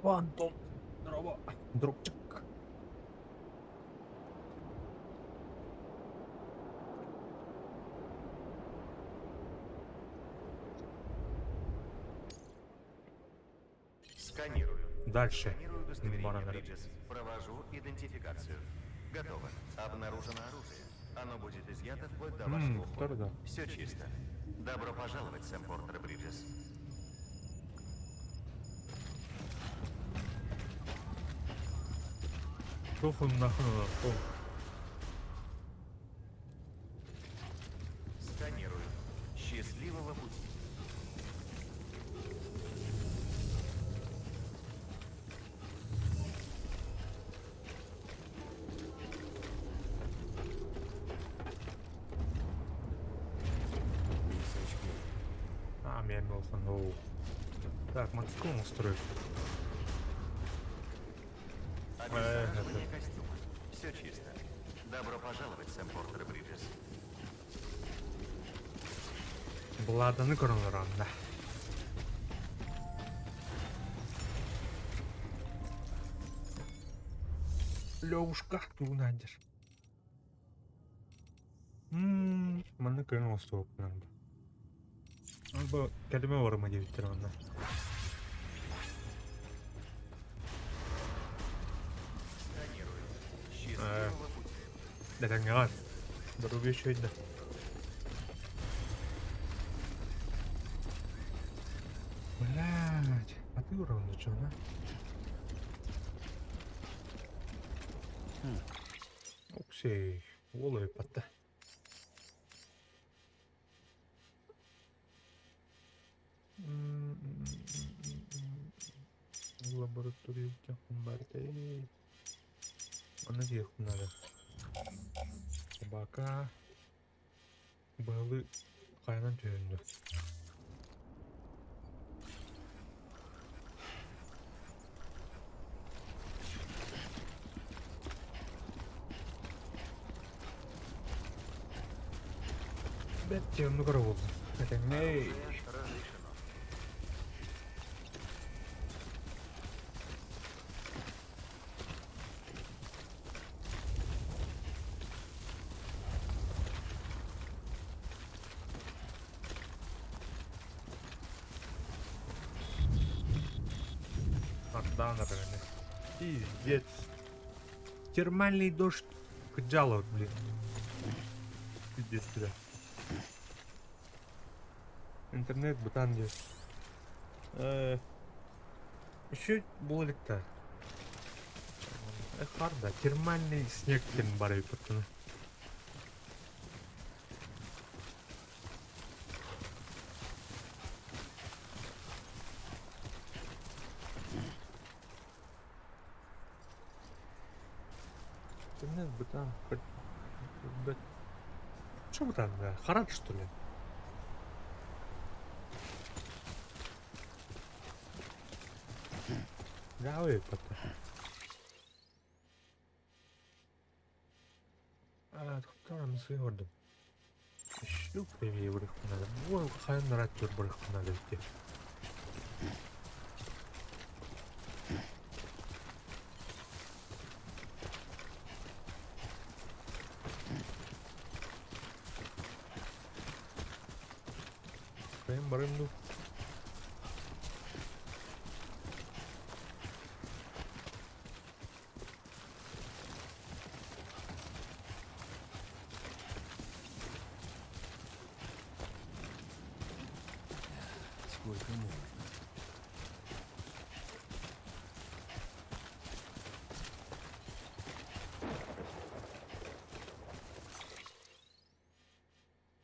Антон, здорово, другчик. Сканирую. Дальше. Сканирую удостоверение Баранер. Бриджес. Провожу идентификацию. Готово. Обнаружено оружие. Оно будет изъято вплоть до вашего ухода. да. Все чисто. Добро пожаловать, Сэм Портер Бриджес. Похуй нахуй. Сканирую. Счастливого пути. Мен болсын, оу. Так, Макском устроит. Обеззараживание костюма. Все чисто. Добро пожаловать, Сэм Портер Бриджес. Бладаны көрінер анда. Левушка, ты найдешь. Мана көрін осы болып надо. Бұл кәліме бар ма деп тұр анда. Сканирую. Счастливого пути. Дәләңе ғар. Бір өбе шөйді. Блядь, а ты уровень чё, да? Оксей, олай патта. Лаборатория техн бартей. Аны техн надо. Собака. Балы кайнан түйінді. Бәт темді қара болды. Әтәңней. Разрешено. Отдан, наверное. Пиздец. Термальный дождь. Кджало, блин. Пиздец, бля. Интернет бутан здесь. Еще буллик-то. Харда. Термальный снег кен барай, пацаны. Интернет бутан. Что бутан, да? Харат, что ли? Да, ой, пота. Туттарам сыйгырдым. Ещё правее бұрық надо. Ой, қайын раттер бұрық надо идти. Қайын барым ду. Сколько можно?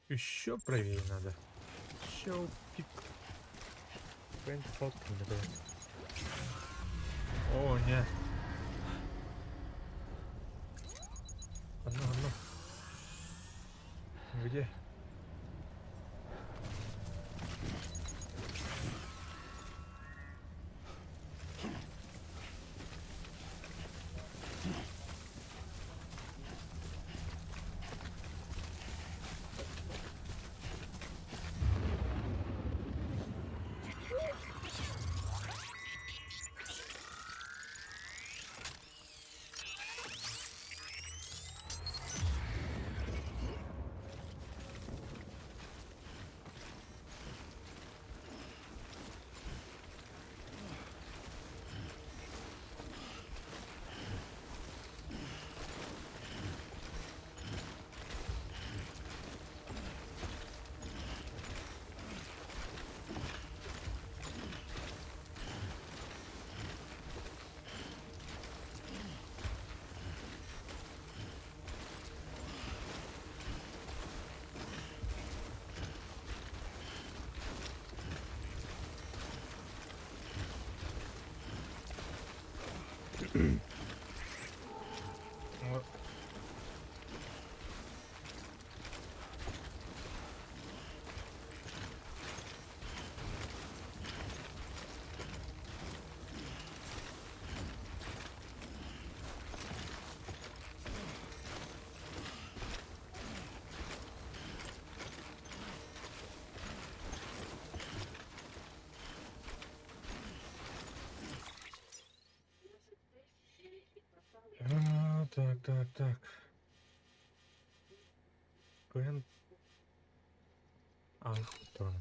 Еще правее надо. Еще пик. Фотки надо. О, нет. Одно. Где? О. Так. Ген. А, хутор.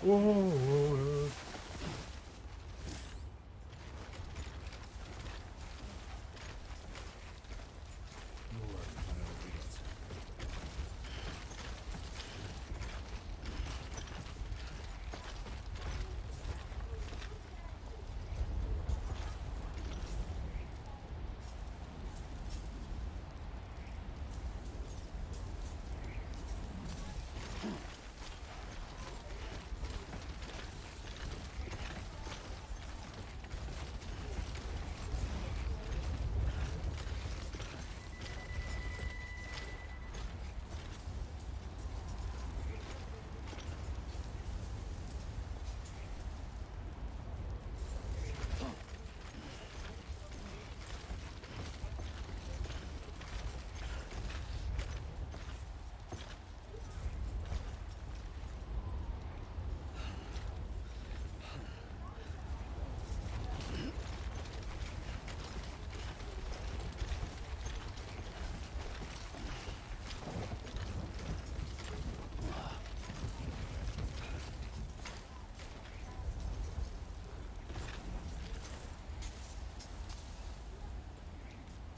О-о-о. Ну ладно, пора убираться.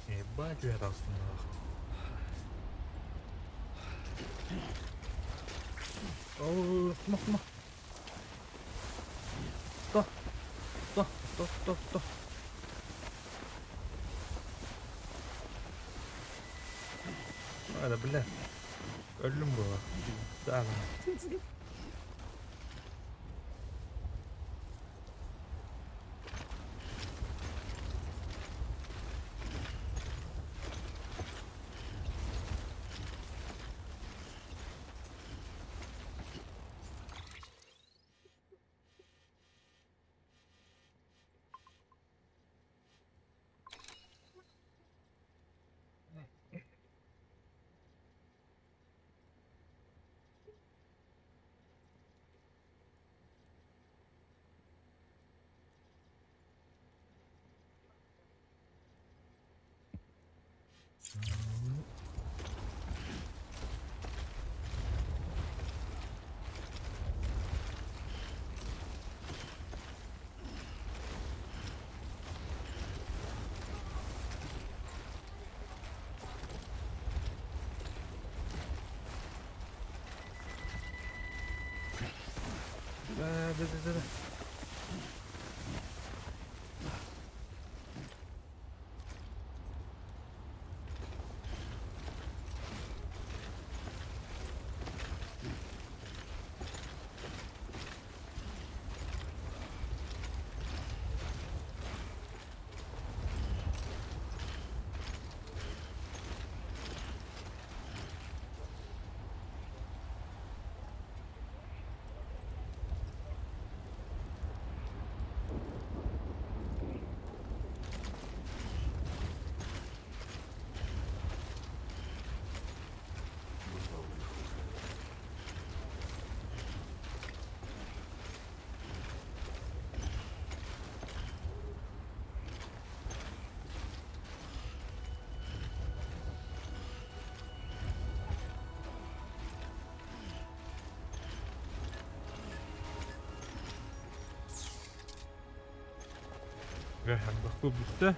Ебать, я раз нахуй. О, сма. Сто. Hadi bile. Öldüm bu. Daha Да. Hem bakıyor bitti.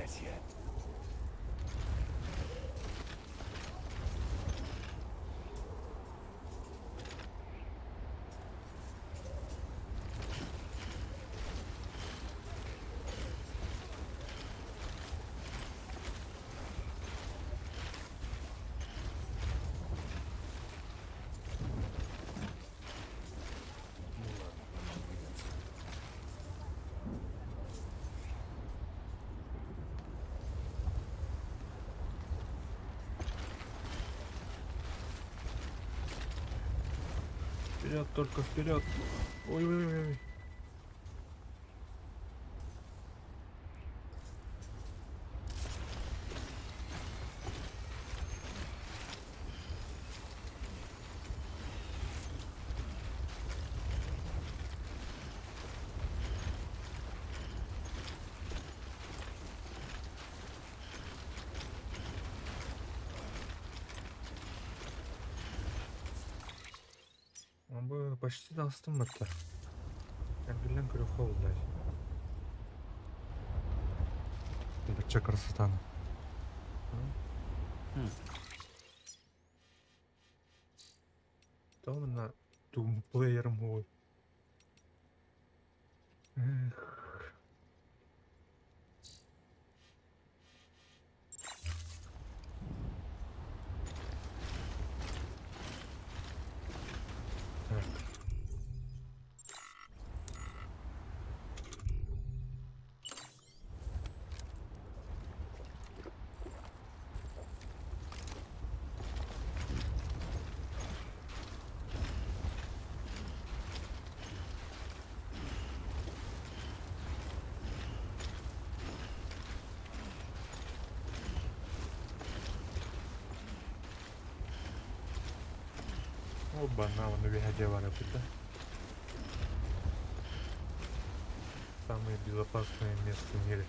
проклятие. Ну ладно, пора выдвигаться. Вперед, только вперед. Ой-ой-ой. Abi başta da astım hatta. Yani bilen kırık oldu. Бача красота. Хм. То вона тумплеєр мой. Ех. Так. Оба, на воно вигодевали туда. Самое безопасное место в мире.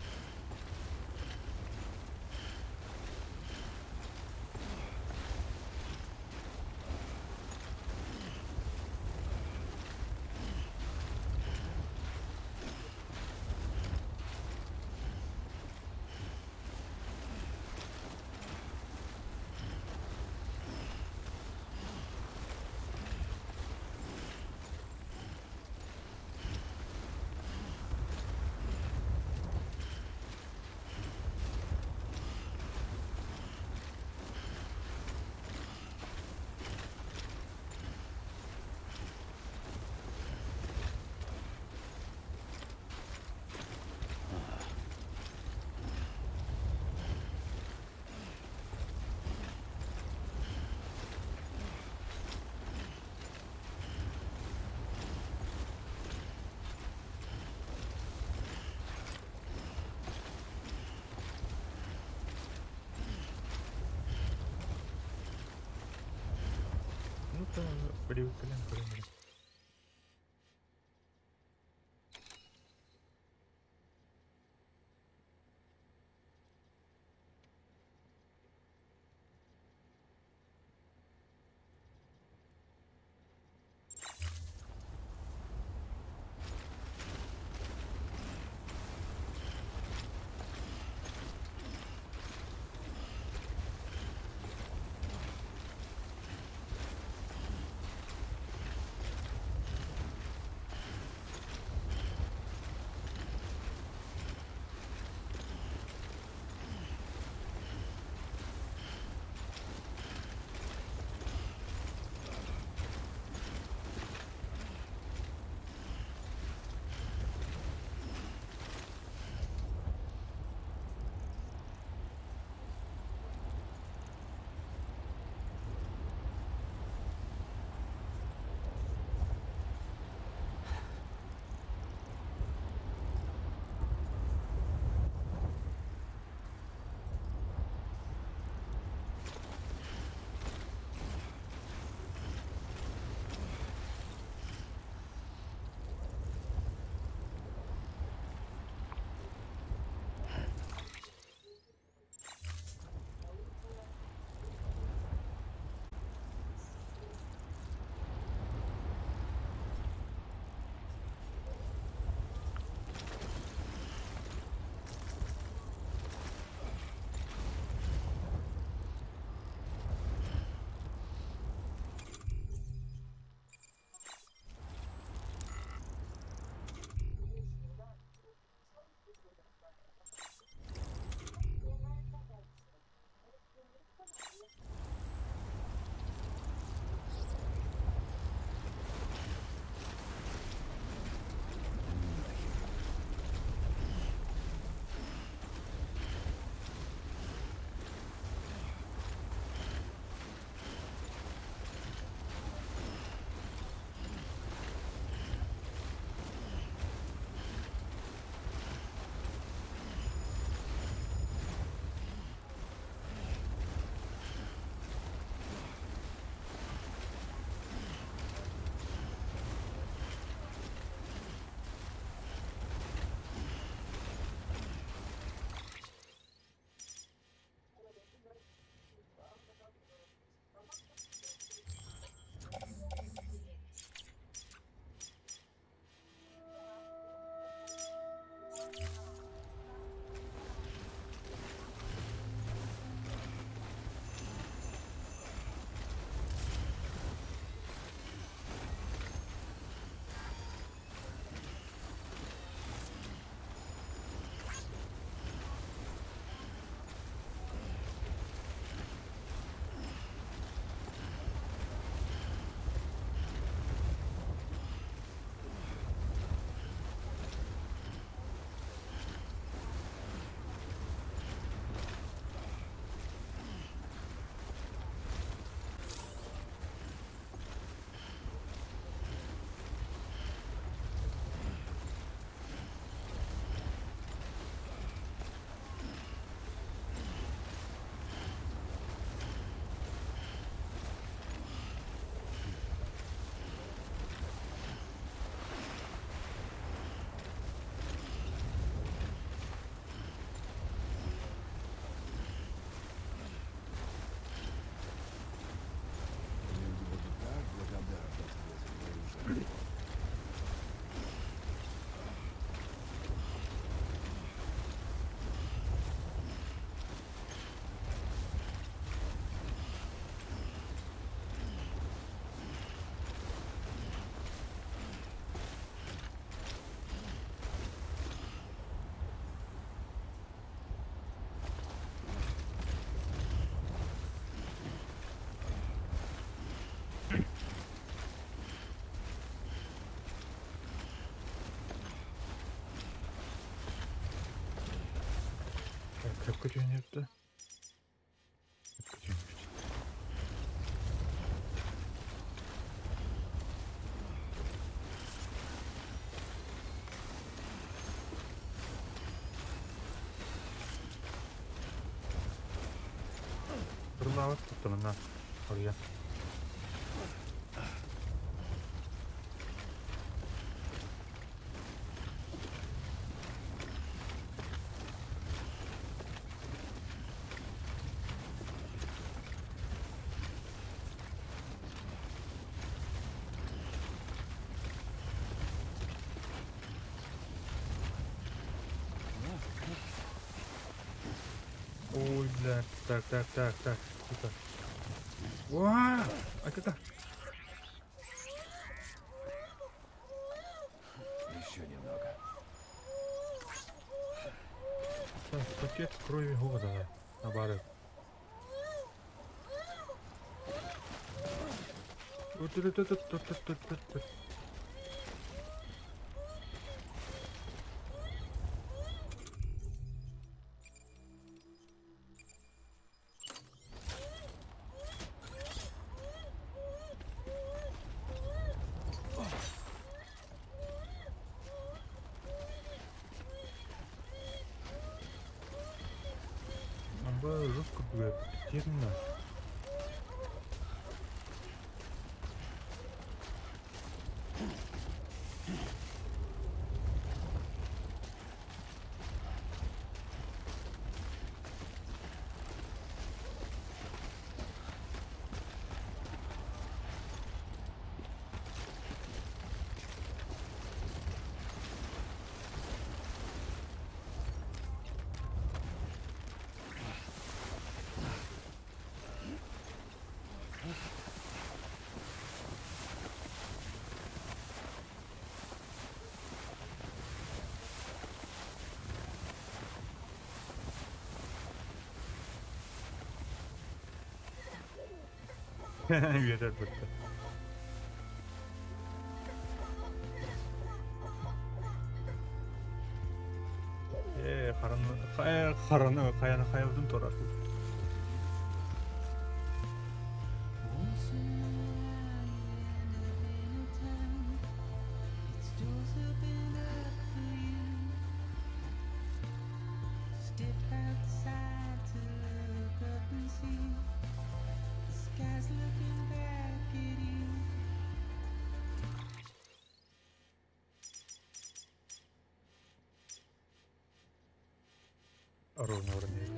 Ну-то привыкаем, примерно. kötüyün yaptı. Hep kötüymüş. Fırlavat tuttum lan oraya. Ой, блядь, так, тихо. Уа! А как? Еще немного. Так, пакет крови года, наоборот. Вот. Амба жестко дует. Терно. Yeter bitti. Karını kayana kayavdın torası. Ровно вроде.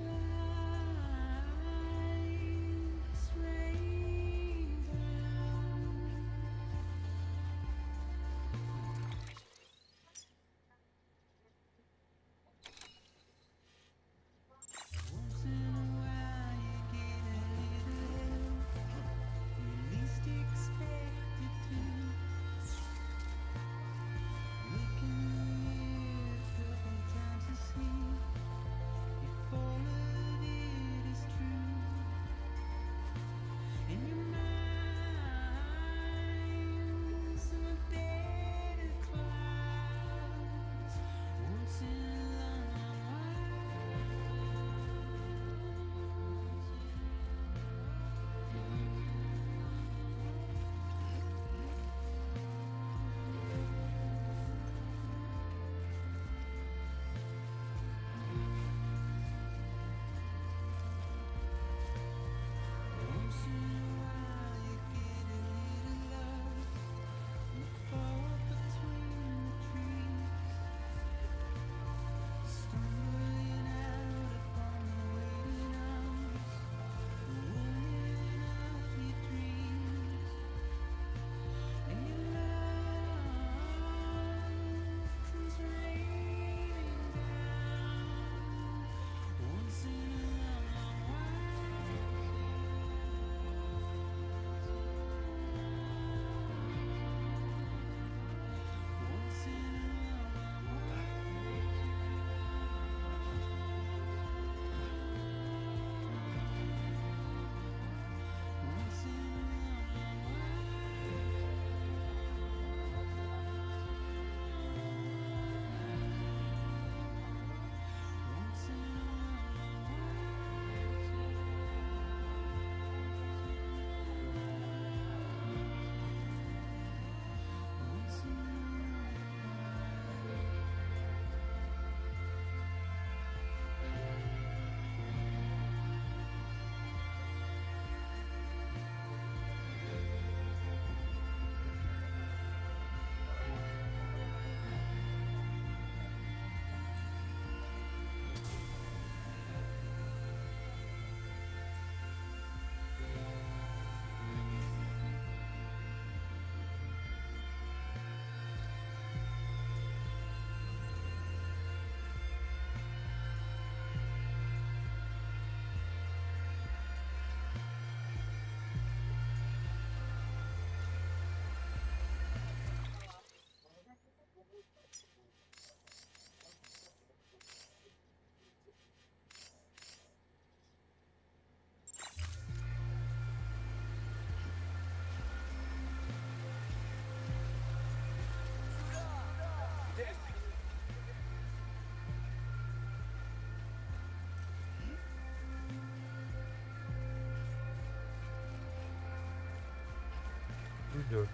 Gidiyor.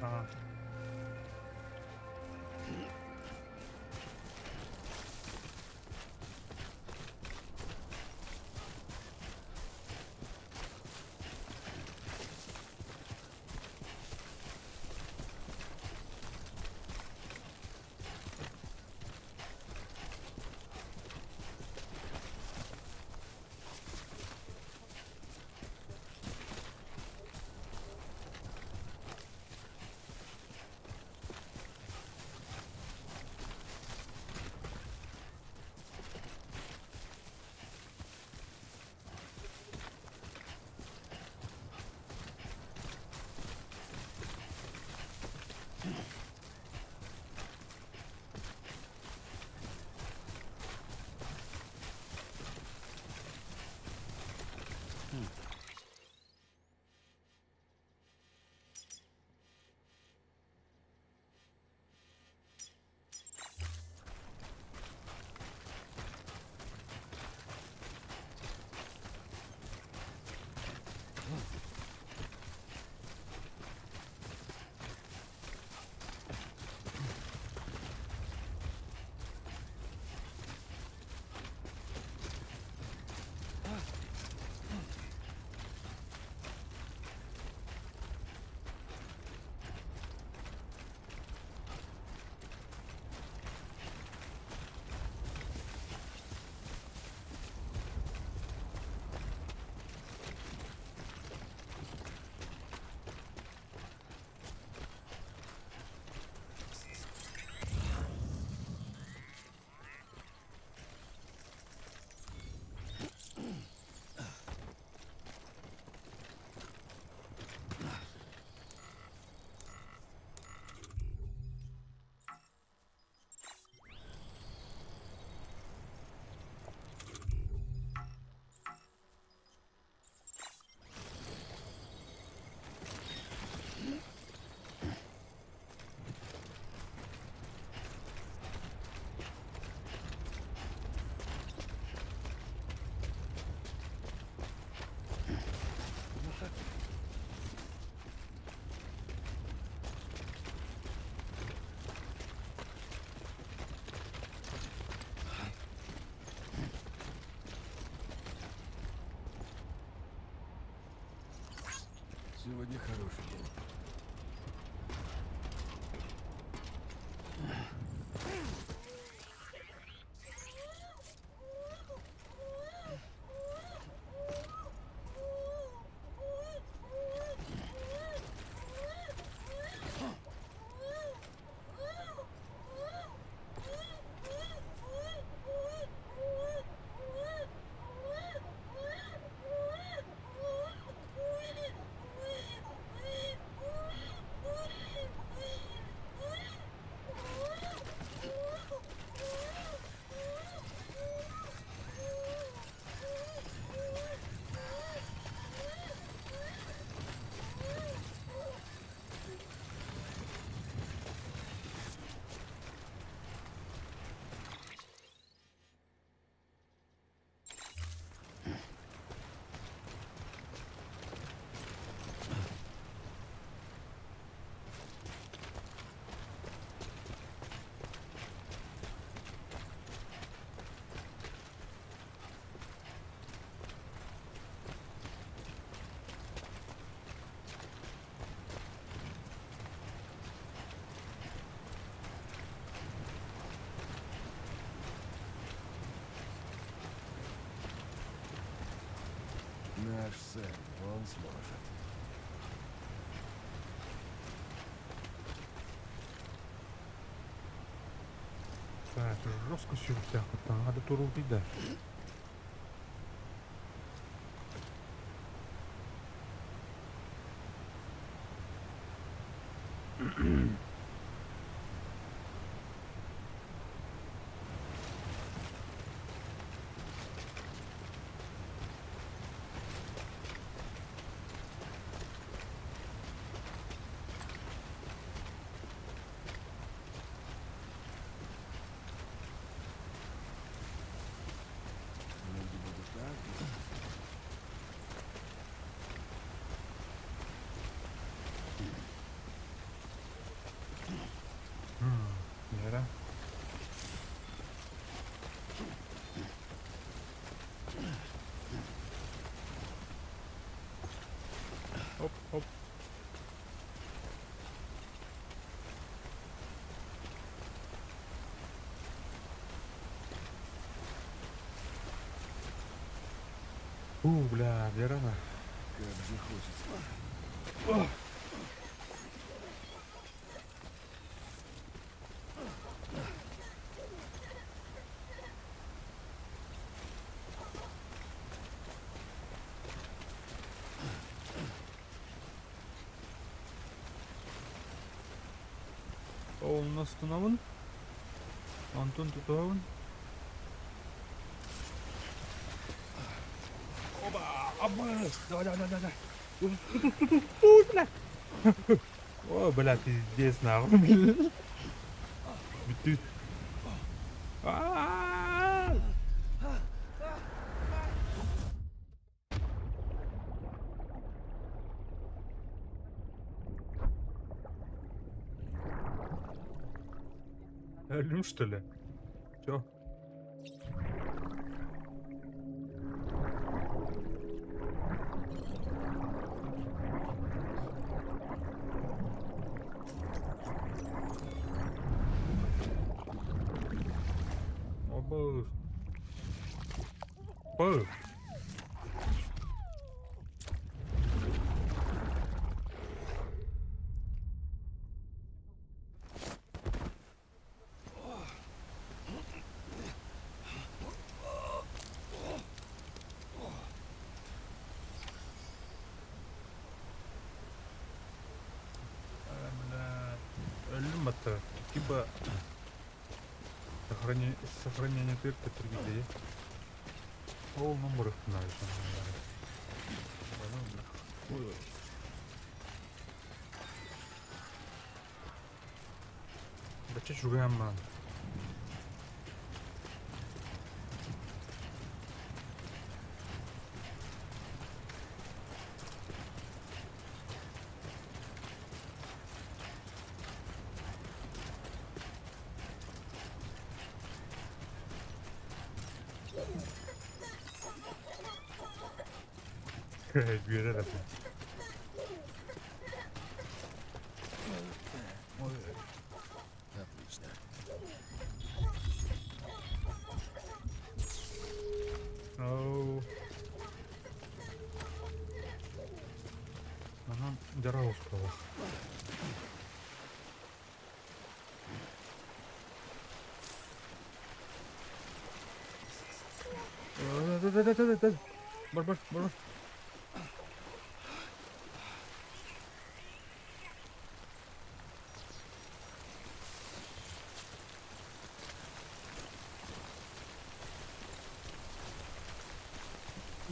Aha. Сегодня хороший день. Наш Сэм, он сможет. Так, жорстко сюрся, надо туру піде. Люди будут так. Бля, верно. Как же хочется. Onu nasıl tunavın? Antun tutavın. Oba! Абы! Давай. Ой, бля! О, бля, пиздец, нахуй. Битü. Aaaa! Öldüm что ли? Чё? Оба. Оба. Бля. Öldüm hatta. Типа сохранение тырка 3D. Ол номер становится. Ой. Да че чугаем, ман? Güzel adam. Отлично. Оу. Она дыра устала. Да. Бар.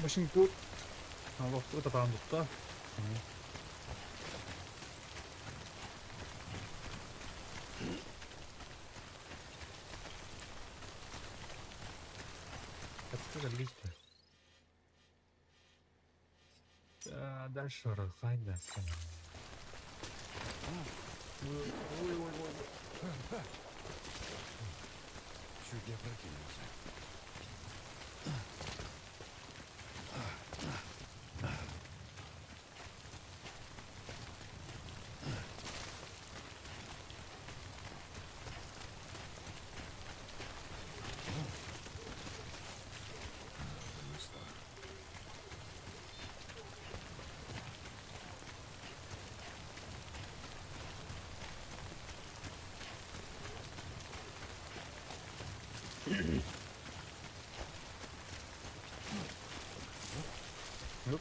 Başın tut. Allah tut tamam tuttu. Это листья. Дальше рахайда. Чуть не опрокинулся. Yup.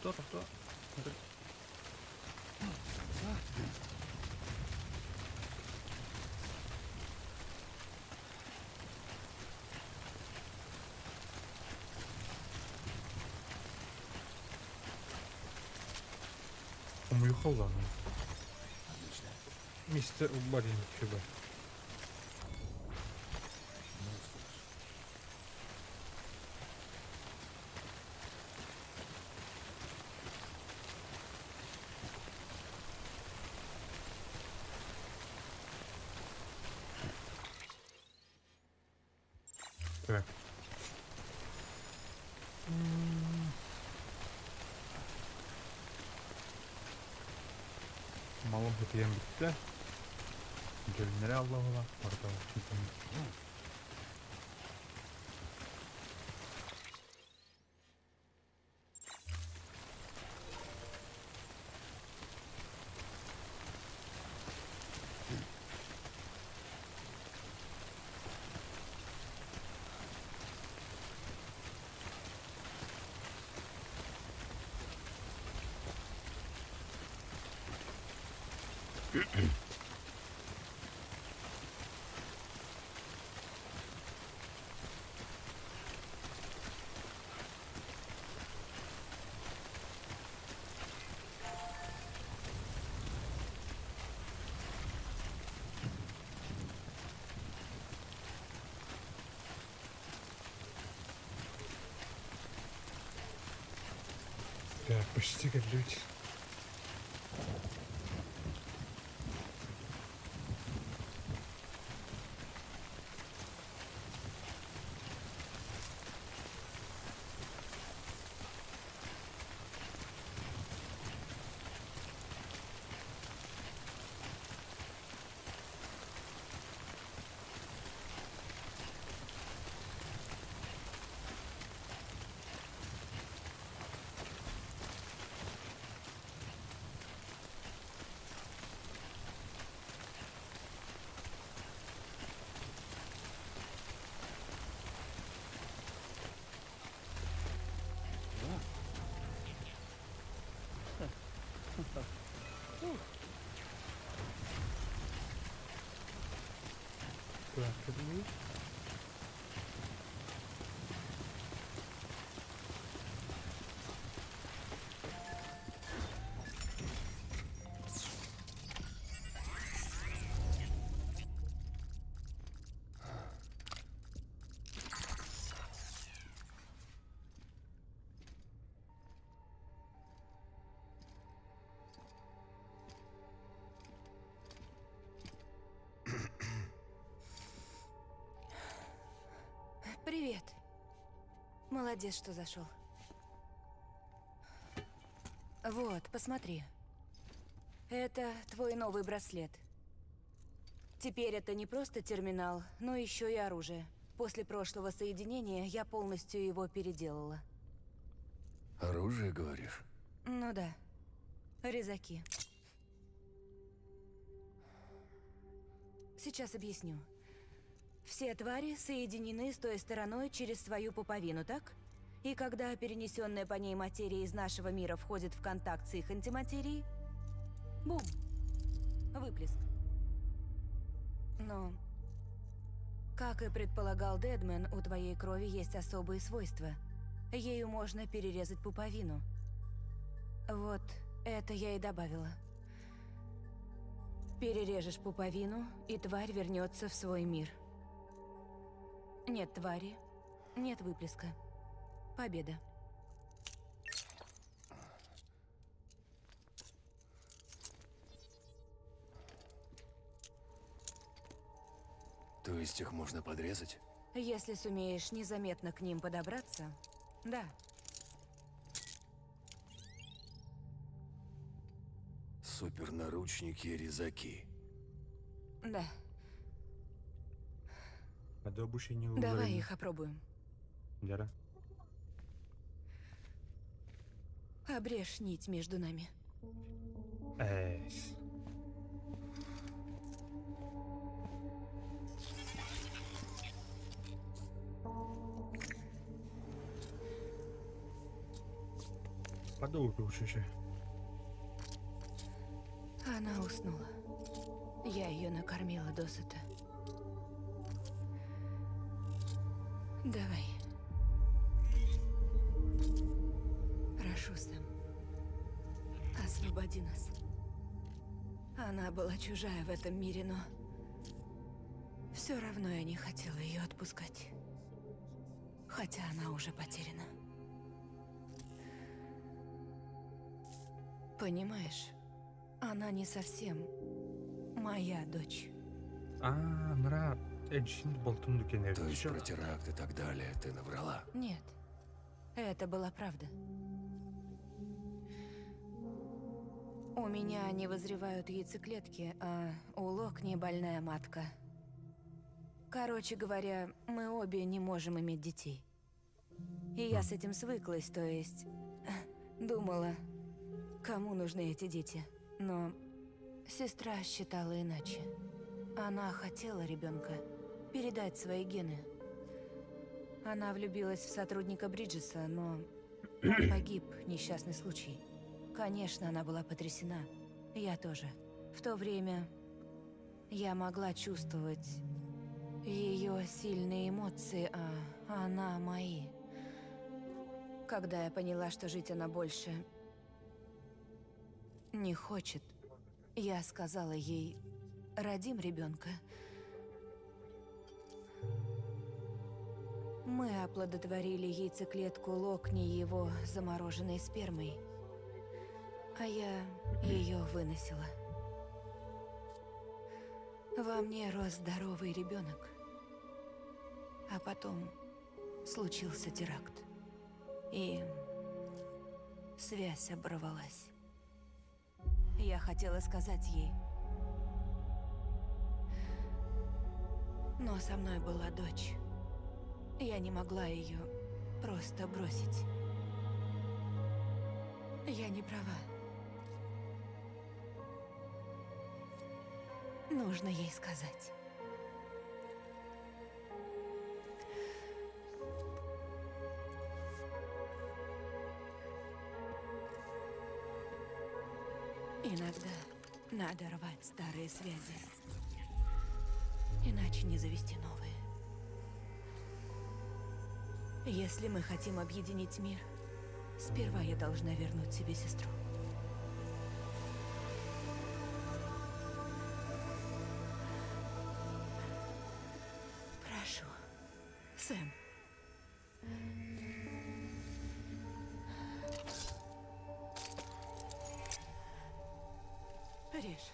Кто? Смотри. Он уехал, ладно. Отлично. Мистер Барин, чудо. Ну что ж. Так. Malum hediyen bitti. Gölünleri Allah'ına. Orada çizim. Так, почти как люди. Так, это будет. Привет. Молодец, что зашел. Вот, посмотри. Это твой новый браслет. Теперь это не просто терминал, но еще и оружие. После прошлого соединения я полностью его переделала. Оружие, говоришь? Ну да. Резаки. Сейчас объясню. Все твари соединены с той стороной через свою пуповину, так? И когда перенесенная по ней материя из нашего мира входит в контакт с их антиматерией, бум! Выплеск. Но, как и предполагал Дедмен, у твоей крови есть особые свойства. Ею можно перерезать пуповину. Вот это я и добавила. Перережешь пуповину, и тварь вернется в свой мир. Нет твари, нет выплеска. Победа. То есть их можно подрезать? Если сумеешь незаметно к ним подобраться, да. Супернаручники резаки. Да. А до обучения Давай их опробуем. Яра. Обрежь нить между нами. Эйс. Подолгу уже. Она уснула. Я ее накормила досыта. Давай. Прошу, Сэм. Освободи нас. Она была чужая в этом мире, но... все равно я не хотела ее отпускать. Хотя она уже потеряна. Понимаешь, она не совсем моя дочь. А, нрав. Эджин болтун дүкен То есть про теракт и так далее ты наврала? Нет, это была правда. У меня не вызревают яйцеклетки, а у Локни больная матка. Короче говоря, мы обе не можем иметь детей. И я с этим свыклась, то есть... думала, кому нужны эти дети. Но сестра считала иначе. Она хотела ребенка, передать свои гены. Она влюбилась в сотрудника Бриджеса, но он погиб, несчастный случай. Конечно, она была потрясена. Я тоже. В то время я могла чувствовать ее сильные эмоции, а она мои. Когда я поняла, что жить она больше не хочет, я сказала ей: родим ребенка. Мы оплодотворили яйцеклетку Локни его замороженной спермой, а я ее выносила. Во мне рос здоровый ребенок, а потом случился теракт, и связь оборвалась. Я хотела сказать ей, но со мной была дочь. Я не могла ее просто бросить. Я не права. Нужно ей сказать. Иногда надо рвать старые связи, иначе не завести новые. Если мы хотим объединить мир, сперва я должна вернуть себе сестру. Прошу, Сэм. Режь.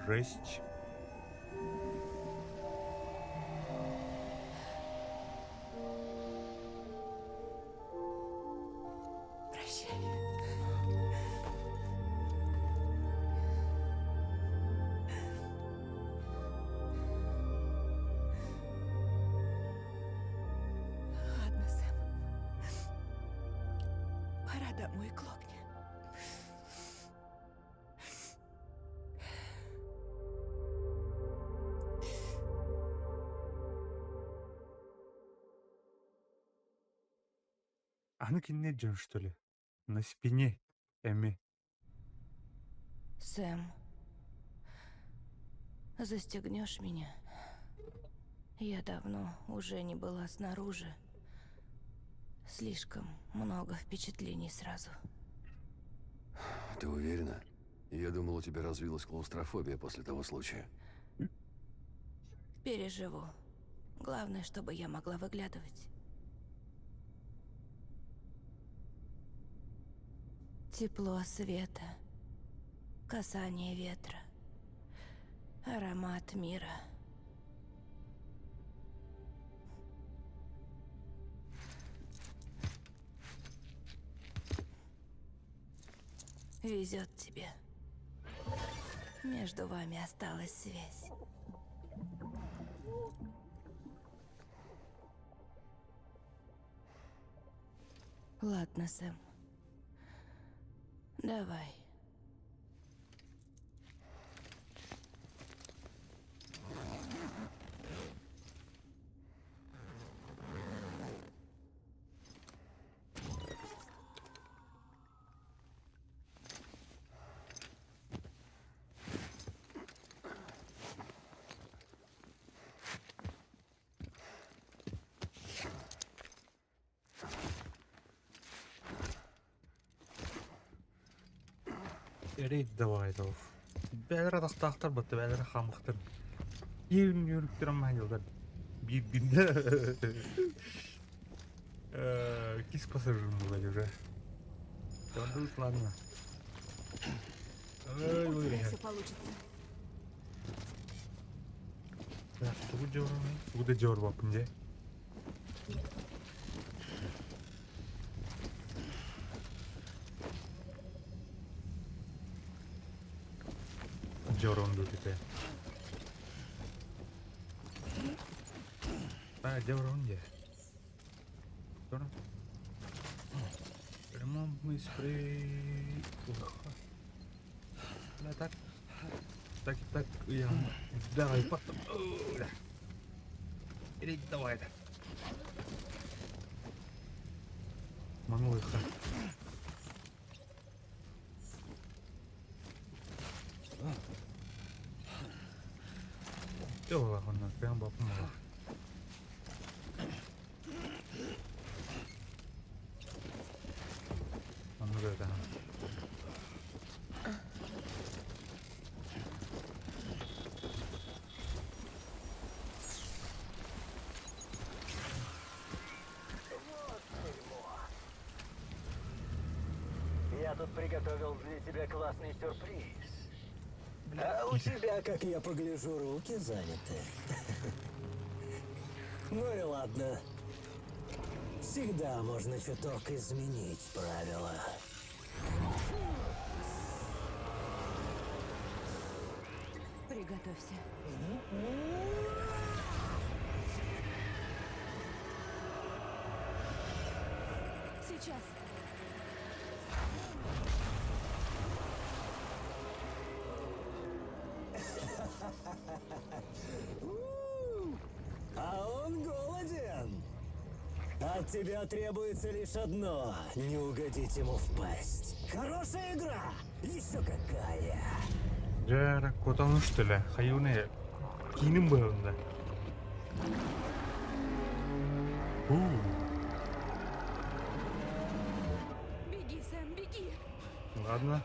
Жесть. Прощай. Ладно, Сэм. Пора домой, к Локне. Аны кинне что ли? На спине. Эми. Сэм, застегнешь меня? Я давно уже не была снаружи. Слишком много впечатлений сразу. Ты уверена? Я думал, у тебя развилась клаустрофобия после того случая. Переживу. Главное, чтобы я могла выглядывать. Тепло света, касание ветра, аромат мира. Везет тебе. Между вами осталась связь. Ладно, Сэм. Давай. Эрейд давай дов. Бәлер атақтақтар бұтты, бәлер қамықтыр. Ерін өріктірім мәңгілдер. Bir günde. Кис пассажир было уже. Ладно, ладно. Ой, У тебя ой, все получится. Так, bu da jorba punje. Joron dulu kita. Joron ya. Joron. Ремонтный спрей. Да так. Так, я... Давай, потом. Иди, давай. Мануиха. Чего он прям помогал? Он уже там. Я тут приготовил для тебя классный сюрприз. А у тебя, как я погляжу, руки заняты. Ну и ладно. Всегда можно чуток изменить правила. Приготовься. Сейчас. А он голоден. От тебя требуется лишь одно — не угодить ему в пасть. Хорошая игра! Еще какая! Жара котаны что ли? Хайуны кинем был да. Беги, Сэм, беги. Ладно.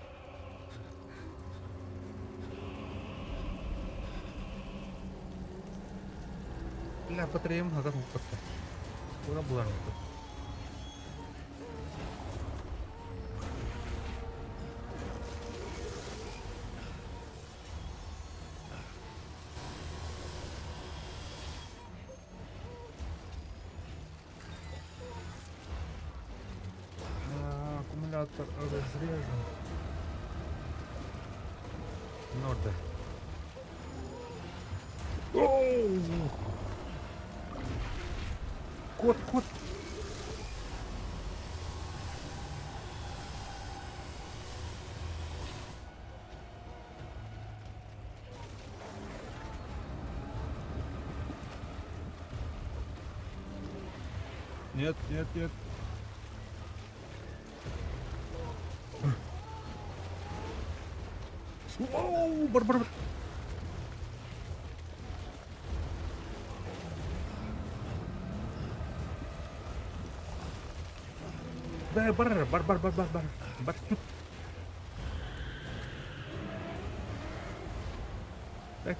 Ля батареям надо упасть. Куда была? Аккумулятор разрежен. Ну да. Кот. Нет. Оу, бар. Да, бар.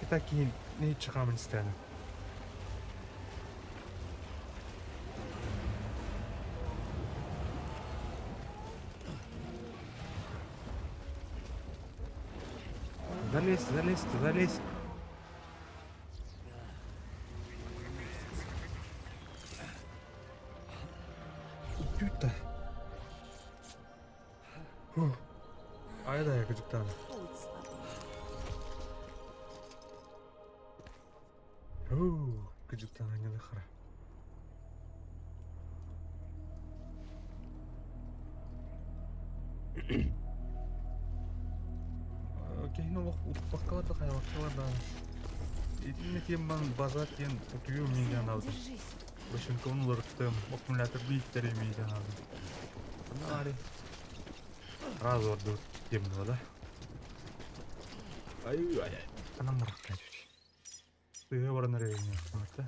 Так и не чекаем стены. Залезь. Чуть-то. Айда я где-то. Где-то не нахра. Окей, ну упаковать да. Единственный теман базар тем утюю меня надо. Держись. Башенком лыртым, аккумулятор биттери меня надо. Нари. Раз орду темного, да? Ай. Она мракать. Ты говори на ревне, да?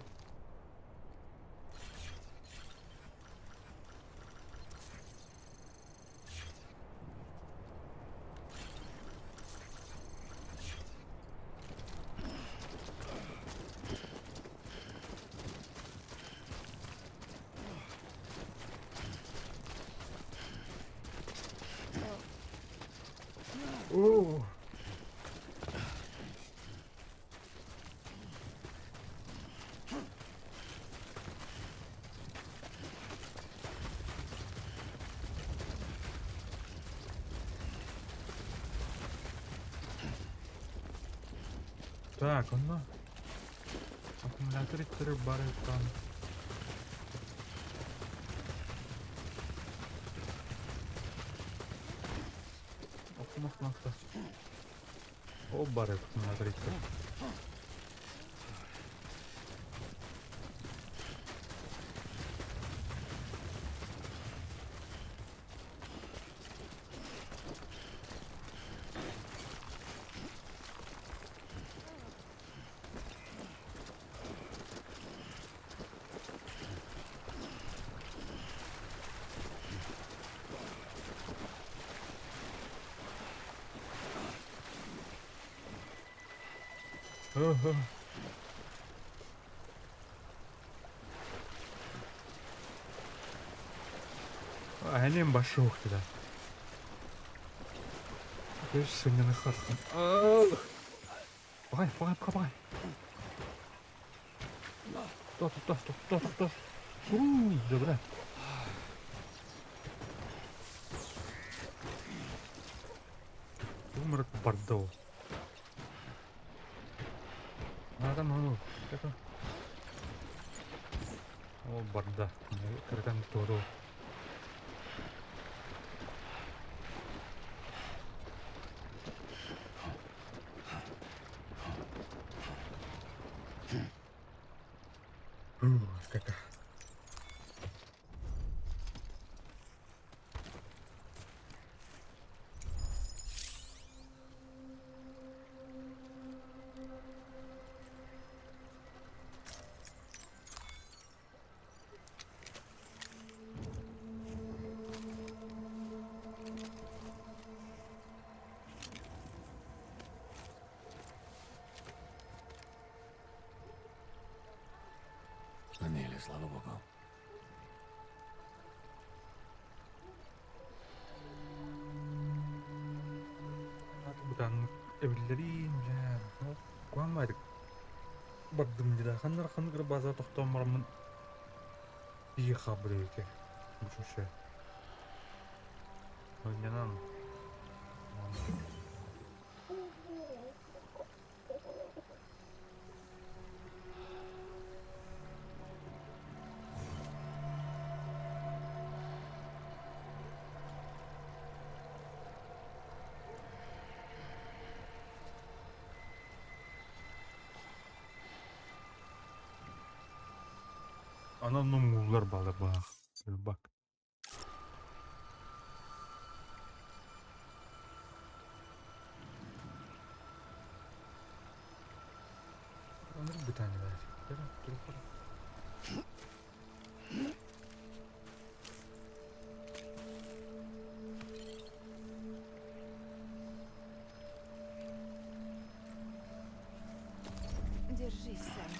Так, оно. Аккумулятор бары там. Оқымақ. О, бары аккумулятор. Ого. Әлем башы оқты да. Өз сіңгіні қырсын. Бағай. Тоқ. Добра. Умрак бардау. Adam anu, kata. Oh, barda. Kerkan toro. Kata. На мели, слава богу. Bukan evlilerin ya. Kuanmaydık. Baktım dedi. Kanlar baza toxtamlarımın iyi kabul eke. Bu şey. Oynanan. Anam mumlar balı bak. Bak. Onların bir tane ver. Dur. Держись, Сэм.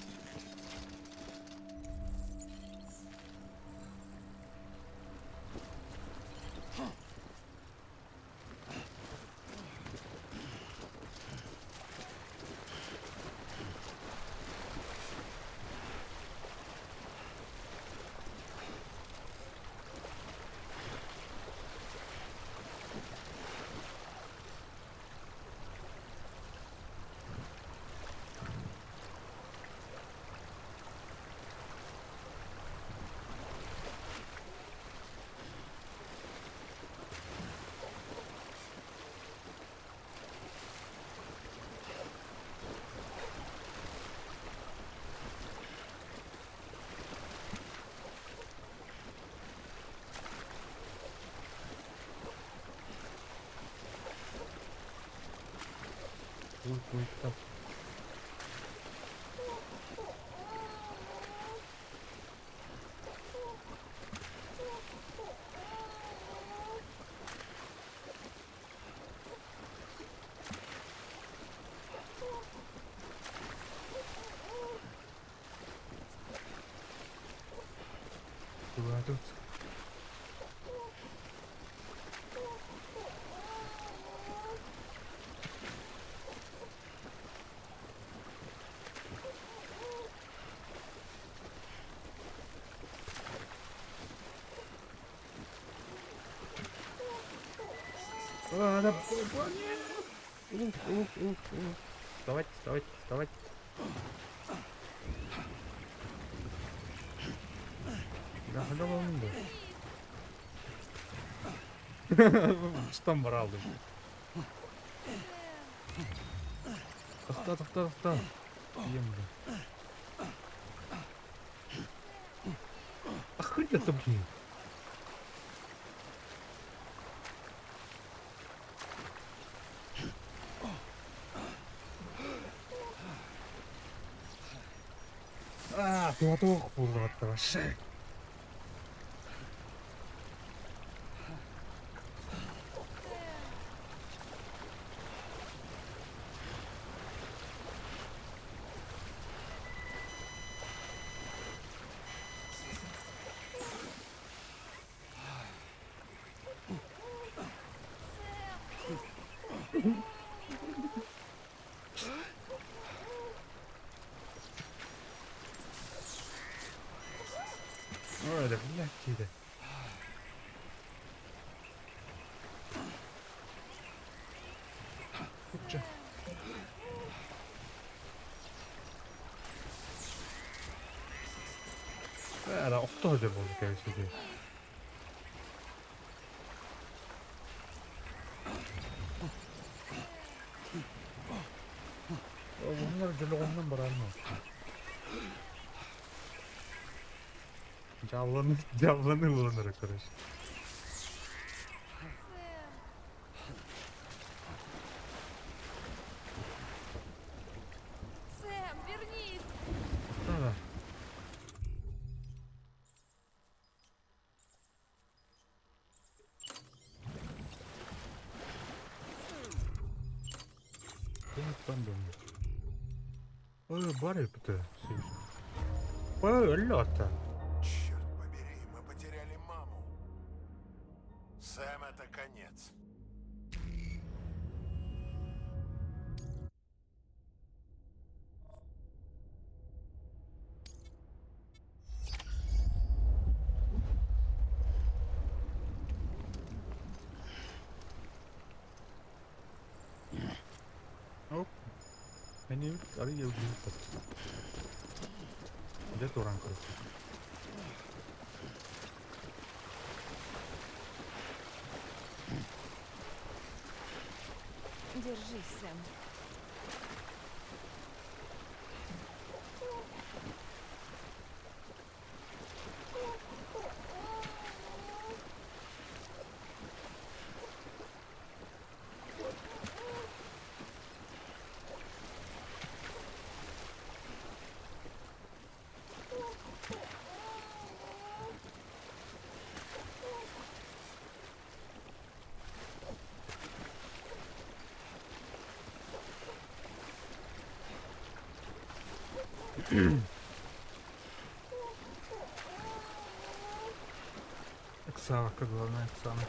Ой, там. Куда тут? вставать, вставать, вставать. Да, Штам бралды. Тоқта. Емді. Охренеть это, блин. Туатох болды вообще. Ой, да блядь, какие-то. Куча. Да, автобус был, конечно, здесь. Bunlar cılığından bırakma. Cavlanı bulunur arkadaş. Сэм, вернись! Да. Барри это. Лёта. Черт побери, мы потеряли маму. Сэм, это конец. Оп. Они ария убили. Где Туран, короче? Держись, Сэм. Оксана, как главная Оксана.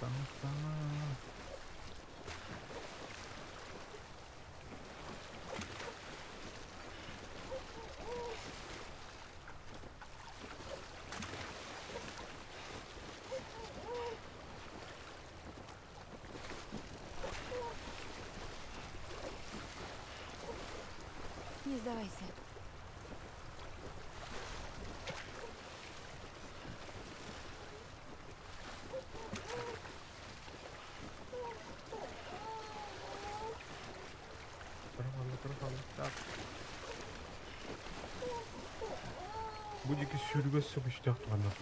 Оксана. Не сдавайся. Тұрғалы. Так. Будики сүйргөсі күшті ақтығандар.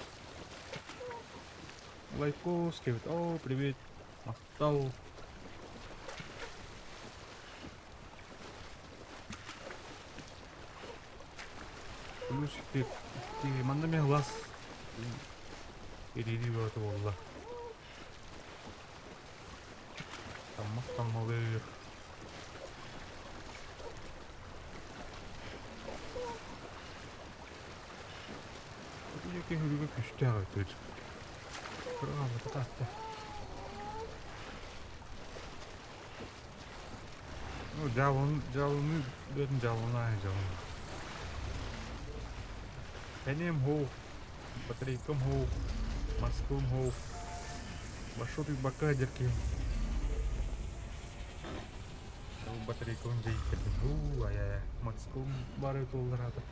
Лайкос, кебет. О, привет. Мақтау. Плюсик, ты манда мен глаз. Ириди бөті болла. Тамақтан молыр. Эки хүрүгө күчтүү агайтыр. Кырган татта. Ну, жалыны дөтін жалынайын жалын. Пенем хоу, батарейкам хоу, маском хоу. Башотый бака деркем. Батарейкам жейкердім. Ай-ай, маском бары толдырады.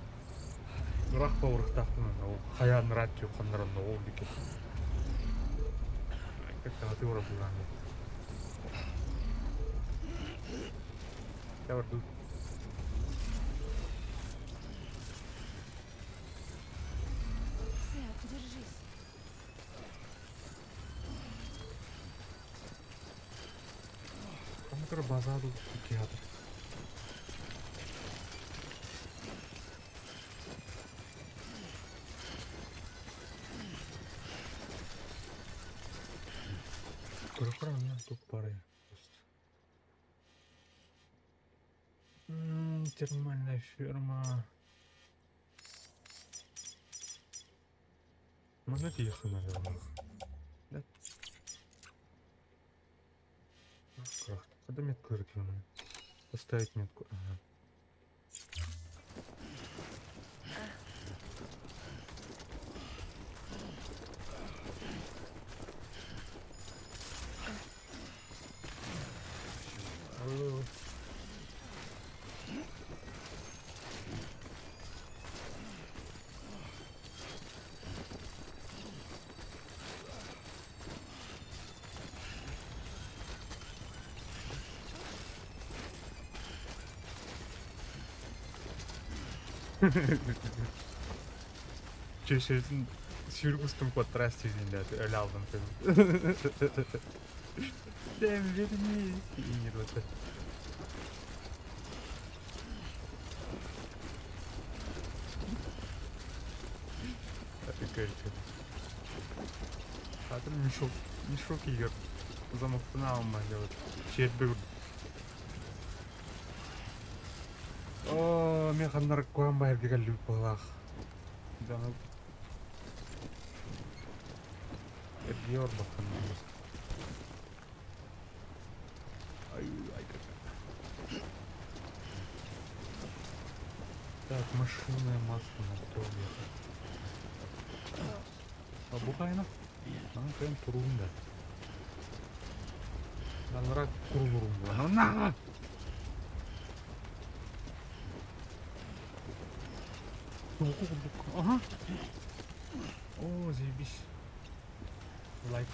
Нұрақ бауырықтақтың, ол қаян радио қандырында ол бекет. Как-то аты ора бұлған. Я варду. Сэм, держись. Кому-то базаду кикиады. Кыры-кыры, тут пары. Термальная ферма. Можно тихо, наверное. Да? Как? Когда метку рекламую? Поставить метку. Ага. Алло. Çeşitli sürgüstüm kontrastı izledi öyle aldım tabii. Dem vermiş. İyi rota. Hadi görüşürüz. Hadi мешок игр. Замоктана алмайды вот. Шербі О, мен қандар қоған байыр деген люк болақ. Жаңа Эбьер баққан дейміз. Ай, как. Так, машинная маска на то. А бұқайна? Прям турунда. Далырақ құрылырым бұла. Ага. О, заебись. Лайк.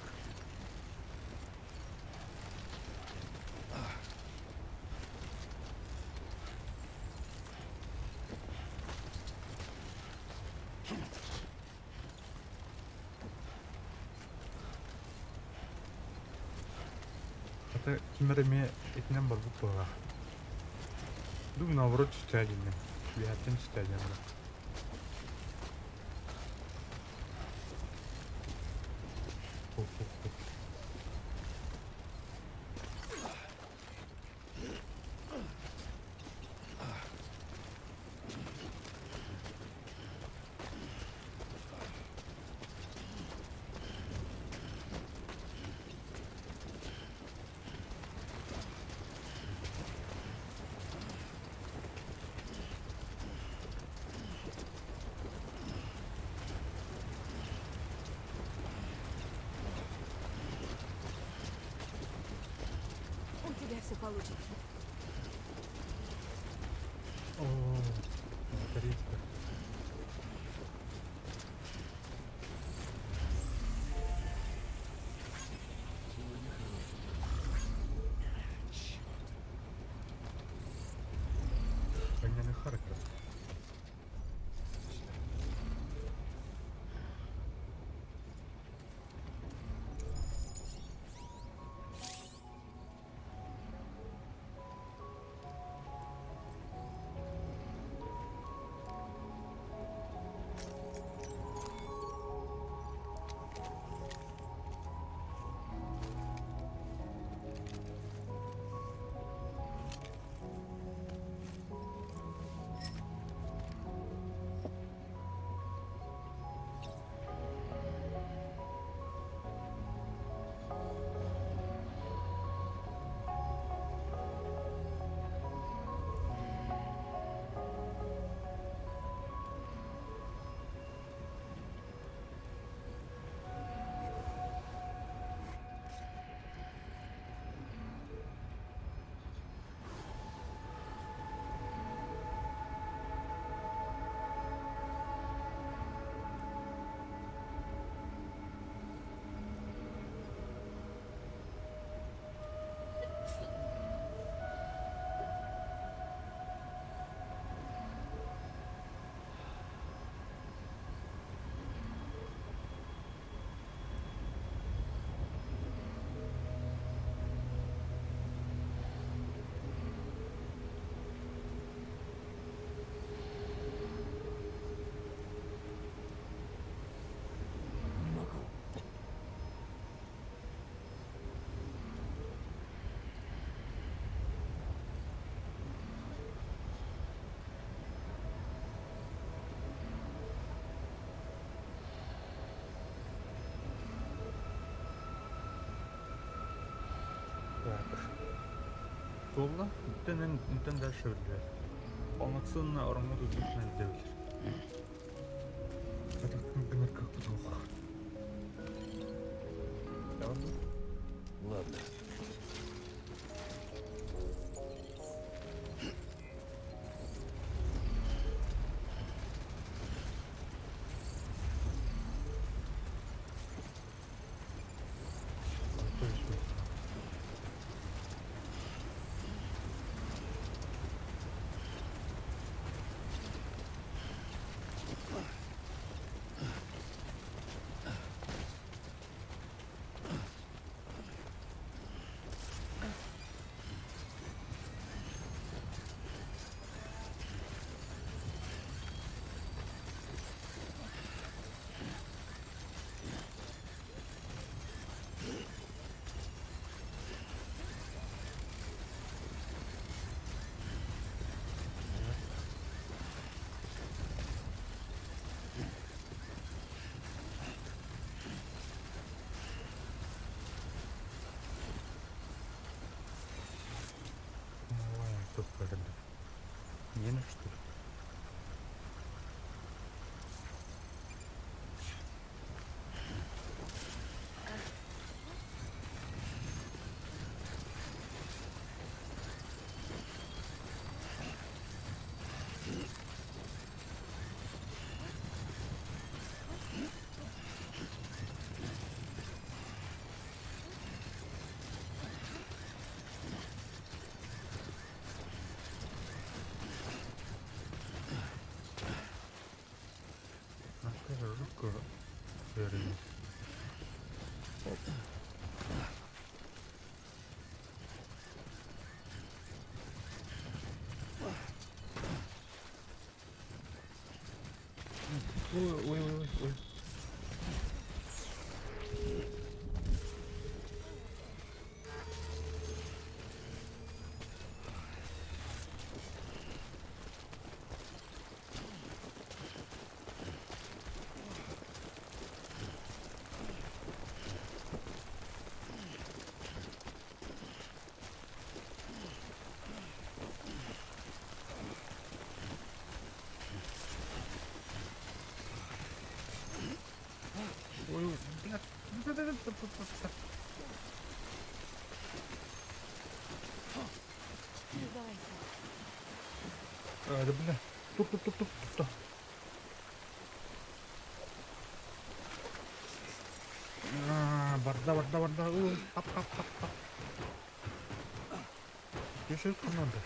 Это кимереме этнен бар буквага. Думаю, наоборот, стадиями. Я один стадиями. У тебя все получится. О, батарейка. Военный характер. школа, интен дальше вылез. Полноценно орамоду не сделать. Это как плохо. Ладно. Тут порядок. Не на что. Рука верни. Ой. Ой, блядь. Не сдавайся. Да бля. Тут. Барда. Ой, тап. Решить надо.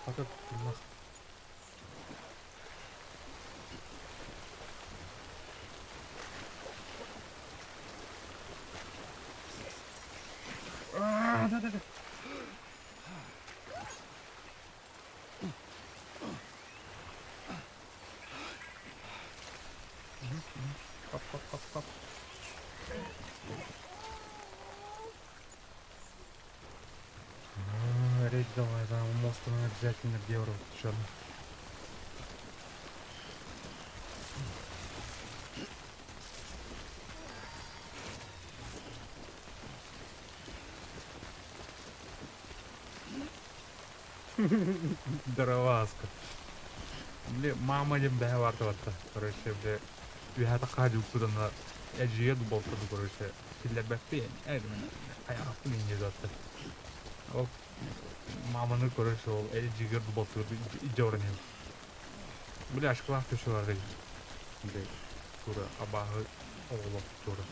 А как ты нах? Да. Пап. Рейд давай, да, мост надо обязательно делать, черный. Дроваска. Бля, мама не бля вартоватта. Короче, бля. Вихата хаджу кудана. Я жеду болтаду, короче. Силля бәппен. Әйдімен. Аяқты мен жедатты. Ол маманы, короче, ол жигерді болтаду. Иджорынем. Бля, ашқылақ көші бар рей. Бля, тура абағы оғылып тура.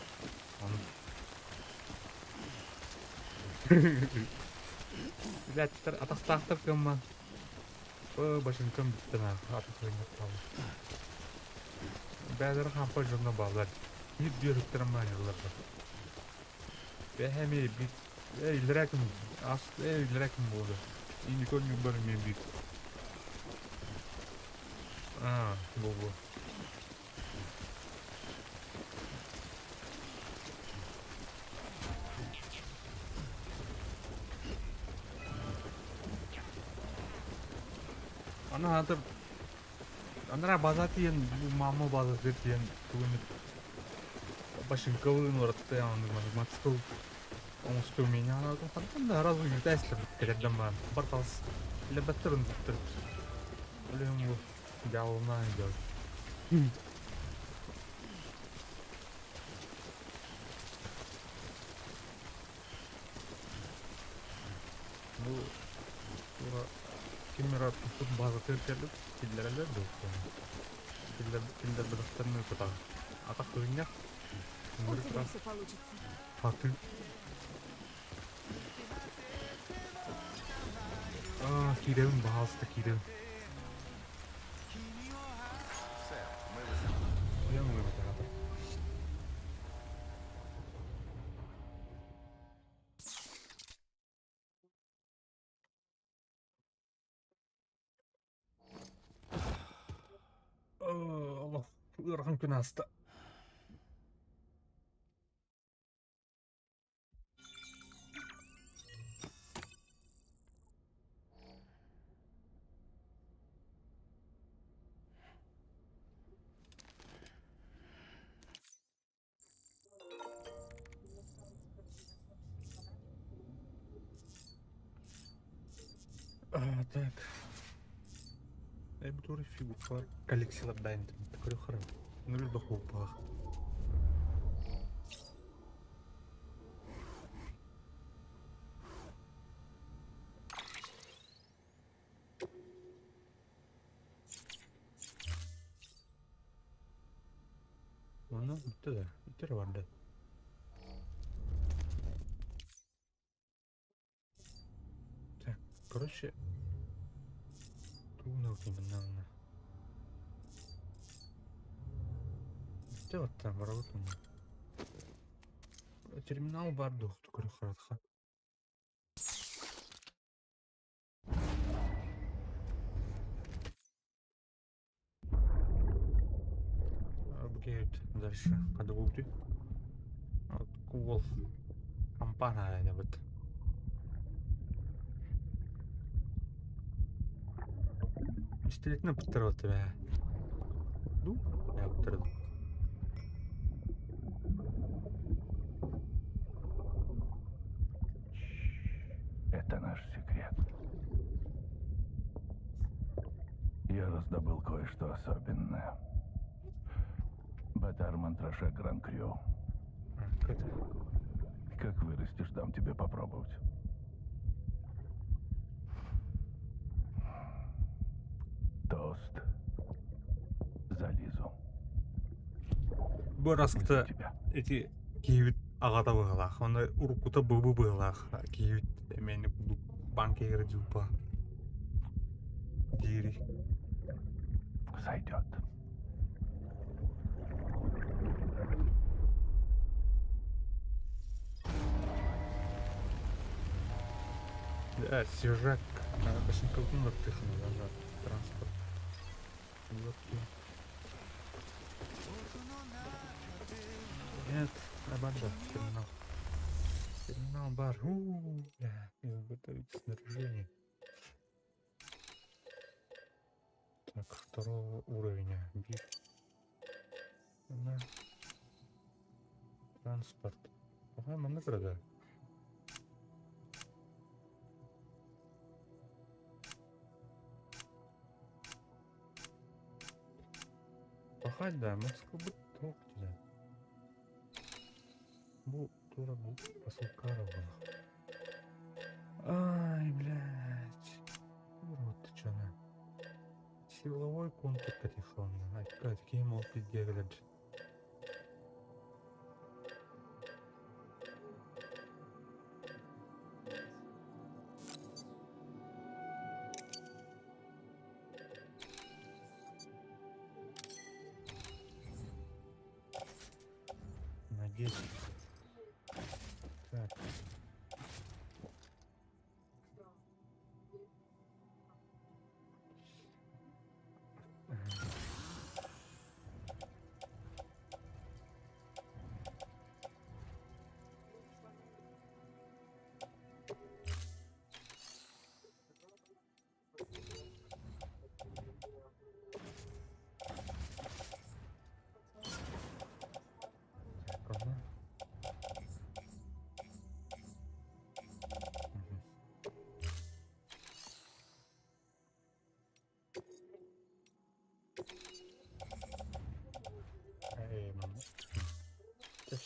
Бля, титер атақтақтыр кімма. Başım kım bitti lan. Artık oyunu kaldı. Bazıları kampa jurna bağlar. Bir diyorluklarım var yıllarda. Ve hem bir ildirakım aslında ildirakım oldu. İndi konuyu bölümü bir. Bu. Ана атыр. Анара база тиен, бу мама база тиен, бүгін башинковый норотта яңын математикал. Оңысту меня анадың қанданда разу ютәсілер біткелерден барын. Бар қалыс. Лебәттір үндіктір. Өлем бұл. Дәуылна өндеу. Бұл... Бұға... Кемер аттың база тәркерлік. Киллер әлер бұл. Киллер бұдықтарын өкіт аға. Атақ өзіңдек. У тебя все получится. Фаты. Киревым бағалысты киревым. Сэр, мы вызываем. Я могу это работать. Allah, ırgın gün hasta. Так. Я буду говорить фигу по коллекции лабдайн. Такой храм. Ну, либо хупах. Mana bitti de. Bitti de vardı. Так, короче. Тунок именно. Bitti hatta varalım mı? Terminal vardı. Tukuru kharatha. Обгеют дальше подводы. Вот кул компания вот. Пистолетini bitirdi be. Du? Ya bitirdi. Это наш секрет. Я раздобыл кое-что особенное. Батар Монтраше Гран-Крю. Как вырастешь, дам тебе попробовать. Тост за Лизу. Bu raskta За тебя. эти киевит агата быгалах. Оны уркута быбы быгалах. Киевит мени банке градюпа. Дири. Сойдет. Да, сюжет. Очень колдун оттыхнул, да, транспорт. Лодки. Нет, абада, терминал. Терминал бар. Бля, изготовить снаряжение. Так, второго уровня. Бит. Транспорт. По-моему, награда. Пахать, да, Москва бы толк да. Бу тура бу посылкара была. Ай, блядь. Вот ты чё на. Силовой контур Катихана. Опять гейм опит геглядж. На 10. Так.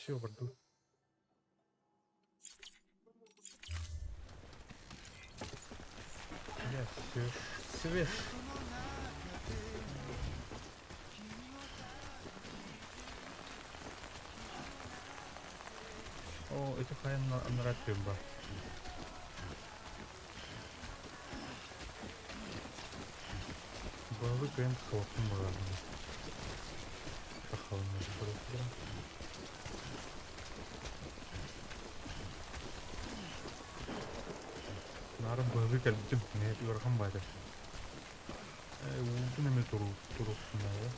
Все, борду. Я свеж. О, эти хай нарратива. Головы крем холодным разным. Похолодно было. Нарым головы кальбитим не yorgan bayda. Bu ne turuşunda ya?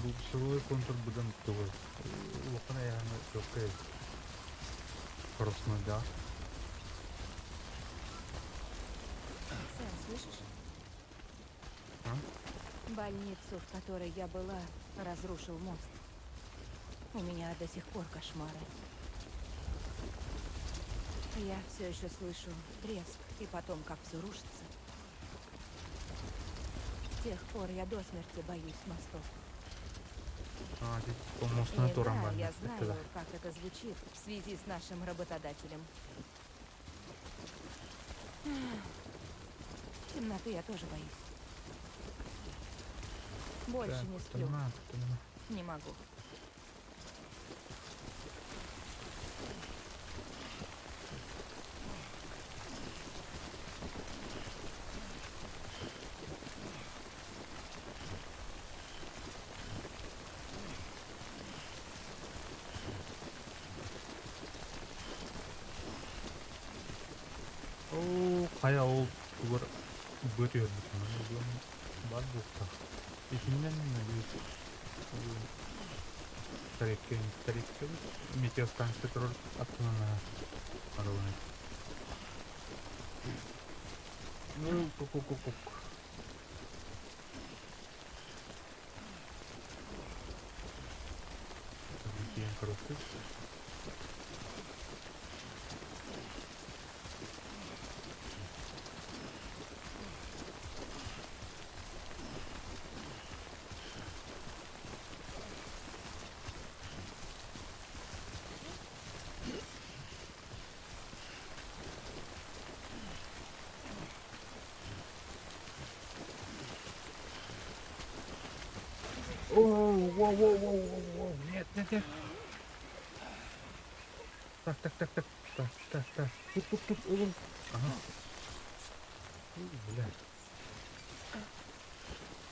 Bu силовой контур будем делать. Лопана я на легкой скоростной, да. Сэм, слышишь? А? Больницу, в которой я была, разрушил мост. У меня до сих пор кошмары. Я все еще слышу треск, и потом, как все рушится. С тех пор я до смерти боюсь мостов. А, здесь по мосту И на да, Турамбане. я знаю, как это звучит в связи с нашим работодателем. Темноты я тоже боюсь. Больше не сплю. Не могу. О, кая ол тугар бөтер бутун. Бар букта. Исинен тарекке метеостанция турар аттанана араланы. Ну, ку-ку-ку-ку. Bien хороший. Воу. Нет. Так. Тут. Ага. Блядь.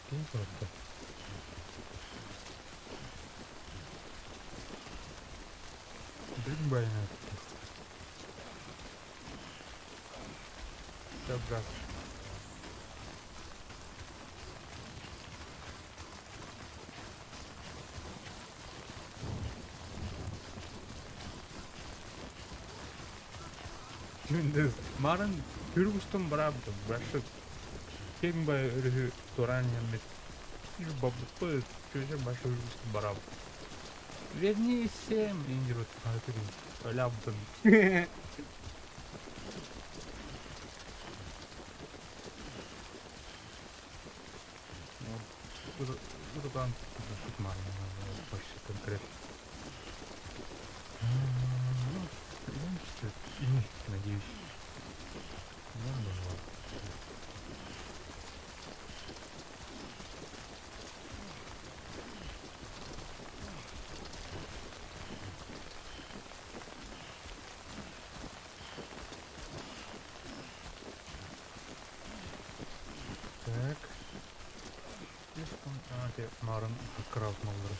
Кинь просто. Блин, больно. Так, газ. Şimdi marın Hürgüstan bıraktım. Başka kim böyle Toran yemek bir babı çocuğa başka Hürgüstan bıraktım. Верни 7 индирот хатри. Öyle yaptım. Buradan tutmam başka конкрет. Надеюсь. Так. Нарın kırılmaları.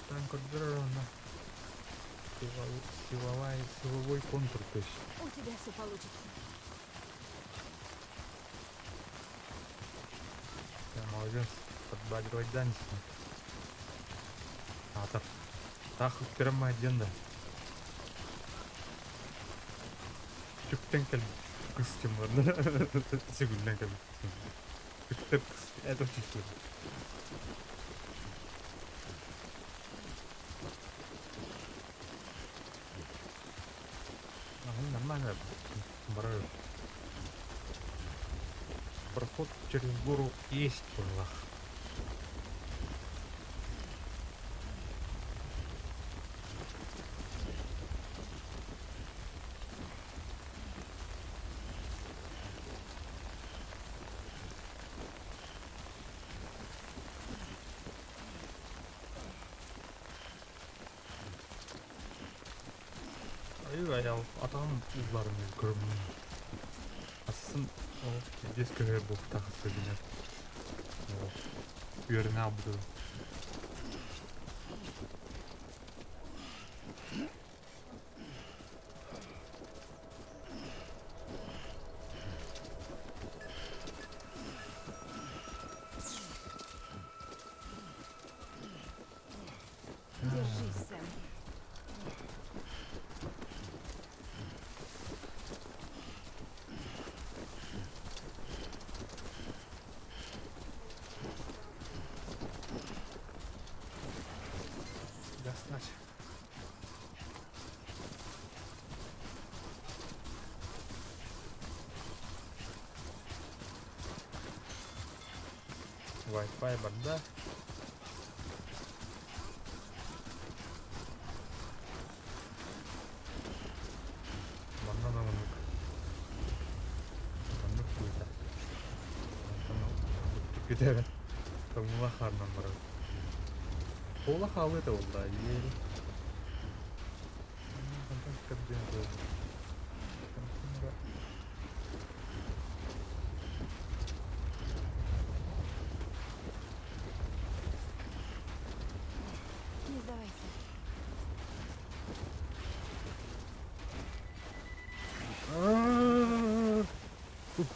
Контролировано. Силовой контур, то есть. У тебя все получится. Я молодец. Подбадривать Данисона. А так. Так, прямо один, да. Чуктенкель. Кыстым, ладно. Сигульненкель. Это очень сложно. Нормально. Бараю. Проход через гору есть была. Аял атам узларымыз көрмеймін. Асын дискіге бұл тақысы біне. Үйеріне абды. Держись, Сэм. Достать. Wi-Fi банда. Банда намынық. Банда күйді. Күтері. Тамыла қарнан бара. Ола халы это олда, ели. Не сдавайся. Тук.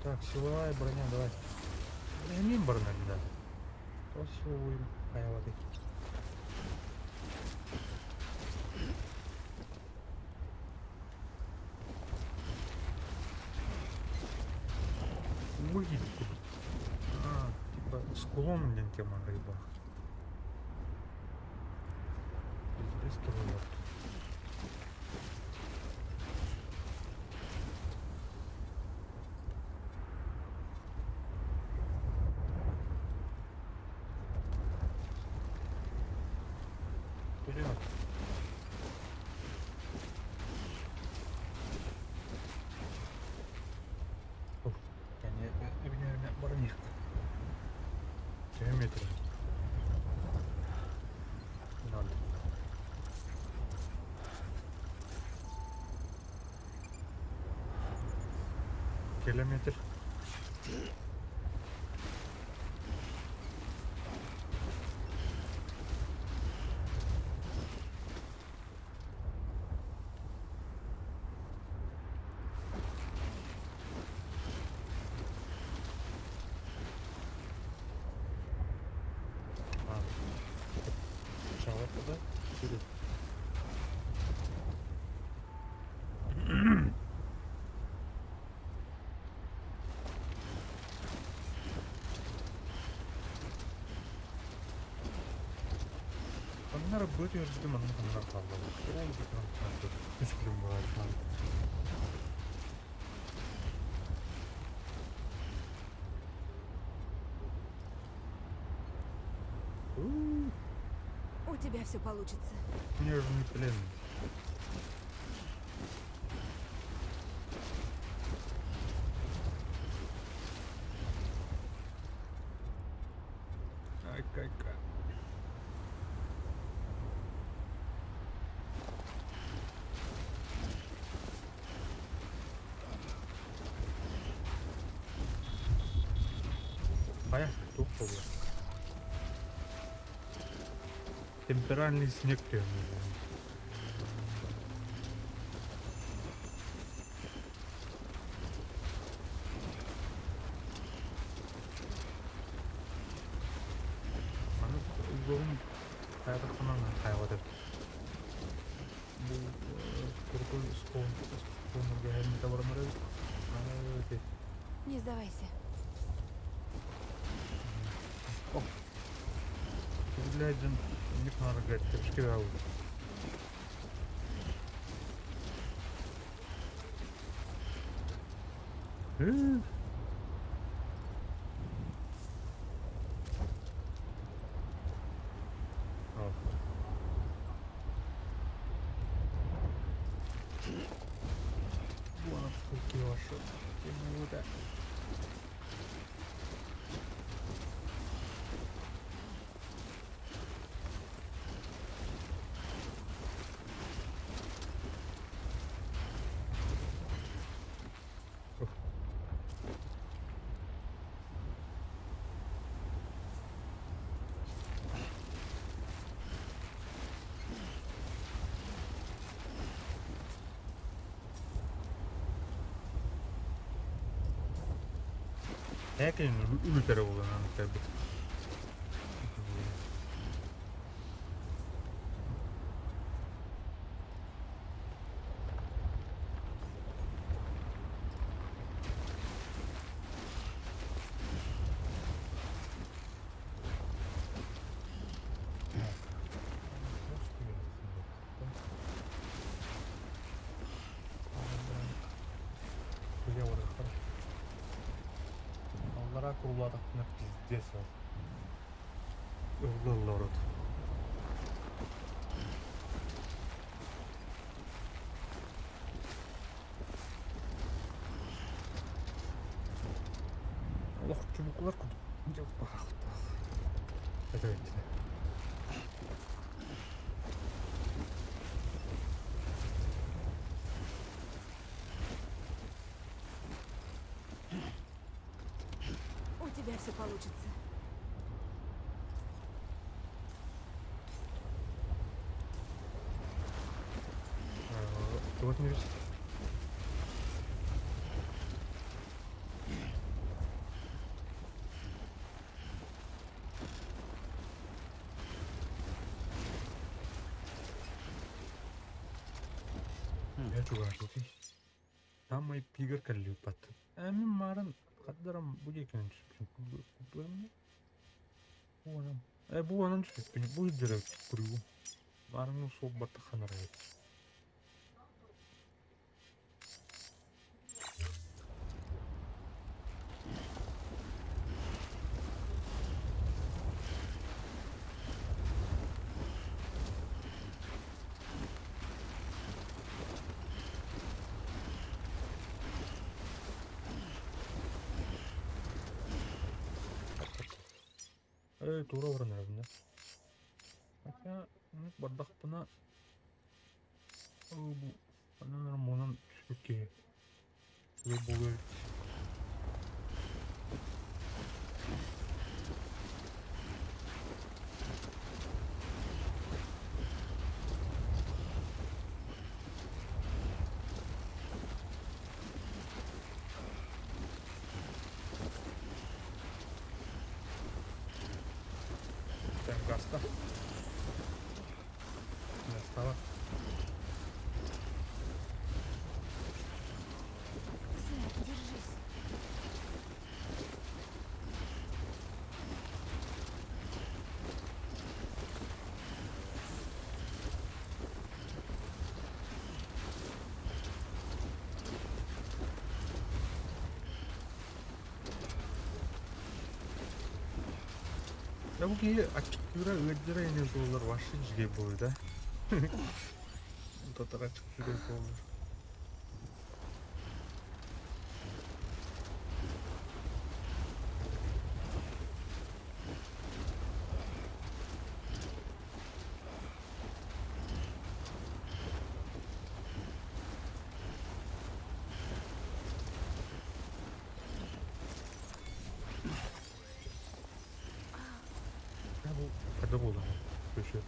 Так, силовая броня, давай. Не броня, да. То силовую, воды. Выйди. Типа с кулоном для тема рыба. Здесь строят. Вперед. Ух, я не броня. Километр. Надо. Километр. Сначала туда, вперед. На работе ждем, а там нахавало. Если бывает, У тебя все получится. мне же не пленный. Ай-кай-кай. Кая? Тух было. Темперальный снег прям. Аны үлгөгүн каядыкынан кайга деп. Бул тургул скоонга хэммите бармар эди. Не сдавайся. Глядя, не надо говорить, трошки рау. Buona tutti ваши. Минута. Яке үлүтөр болгон аныкты. Я вот хорошо. Onlara kuruladıq nə pizdes var. Öldürürlər orada. Allah çubuklar kutu. Yok bakalım. Evet. У тебя все получится. Вот не видишь. Это важно. Самый пигр калюпат. Эми марын каддарам бу экен түшүп. Буанам. Бу анан түшүп. Бу дерек куруу. Барыңы сол батаханара. Тура баран да. Хотя, бардак бuna bu anlarım onun çünkü ve bu Гasta. Ya estaba. Сэм, держись. Ya bu ki açık yüre ödüre iniyor dolar başlıcı gibi burada. Bu da açık yüre dolar. По-другому. Слушай.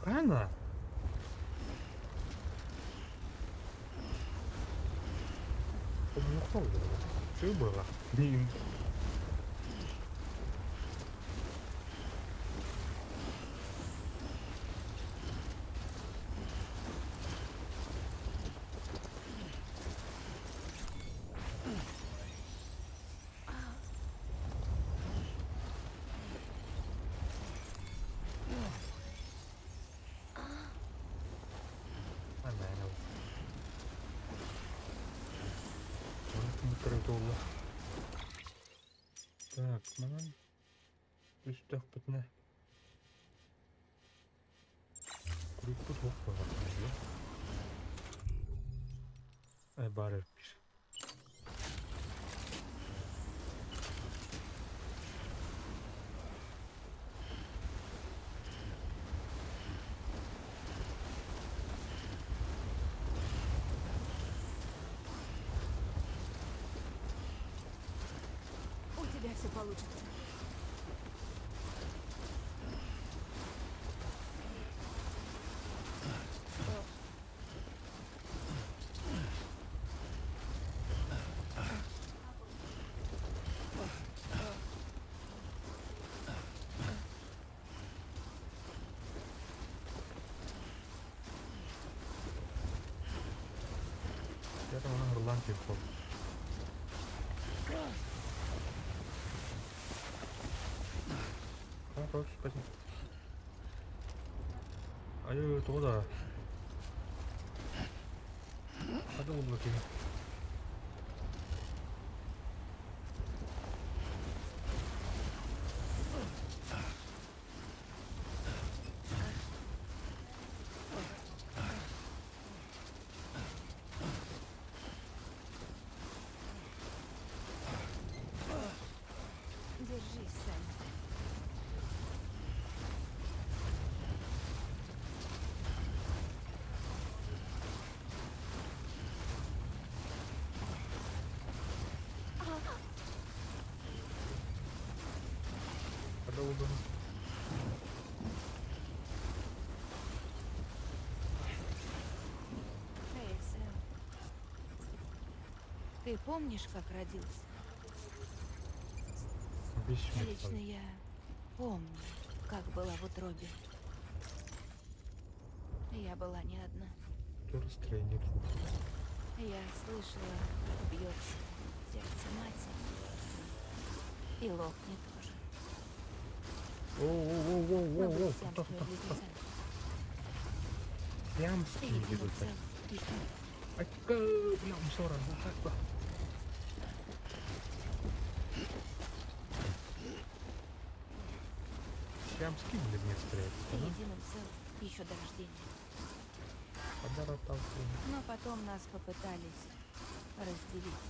Рано. Помню, что было? Блин. Так, mana üstte bitne. Kurikut hoppa bakıyor. Bari bir. У тебя все получится. Я там на Ирландии ход. Хорош, спасибо. Ай, туда. Ada облаки. Держись, Сэм. Ada облаки. Эй, Сэм. Ты помнишь, как родился? Лично я помню, как была в утробе. Я была не одна. Настроение. Я слышала, как бьется сердце матери. И лопнет тоже. Мы были сиамскими близнецами. Сиамские Единым идут. целым. И Блям, 40, ну как бы. Сиамские близнецы, единым целым еще до рождения. Подарок толкнул. Но потом нас попытались разделить.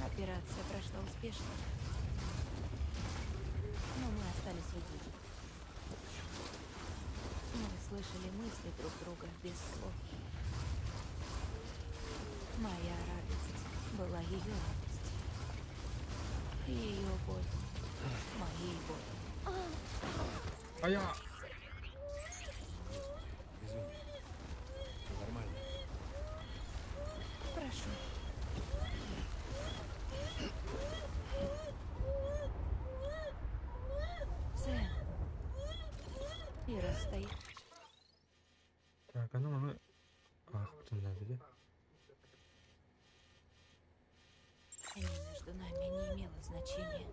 Операция прошла успешно. Но мы остались едины. Мы слышали мысли друг друга без слов. Моя радость была ее радостью. Ее боль моей болью. А я... Прошу. Сэм. Ира стоит. Так, а ну мы... Ах, кто надо, да? Между нами не имело значения.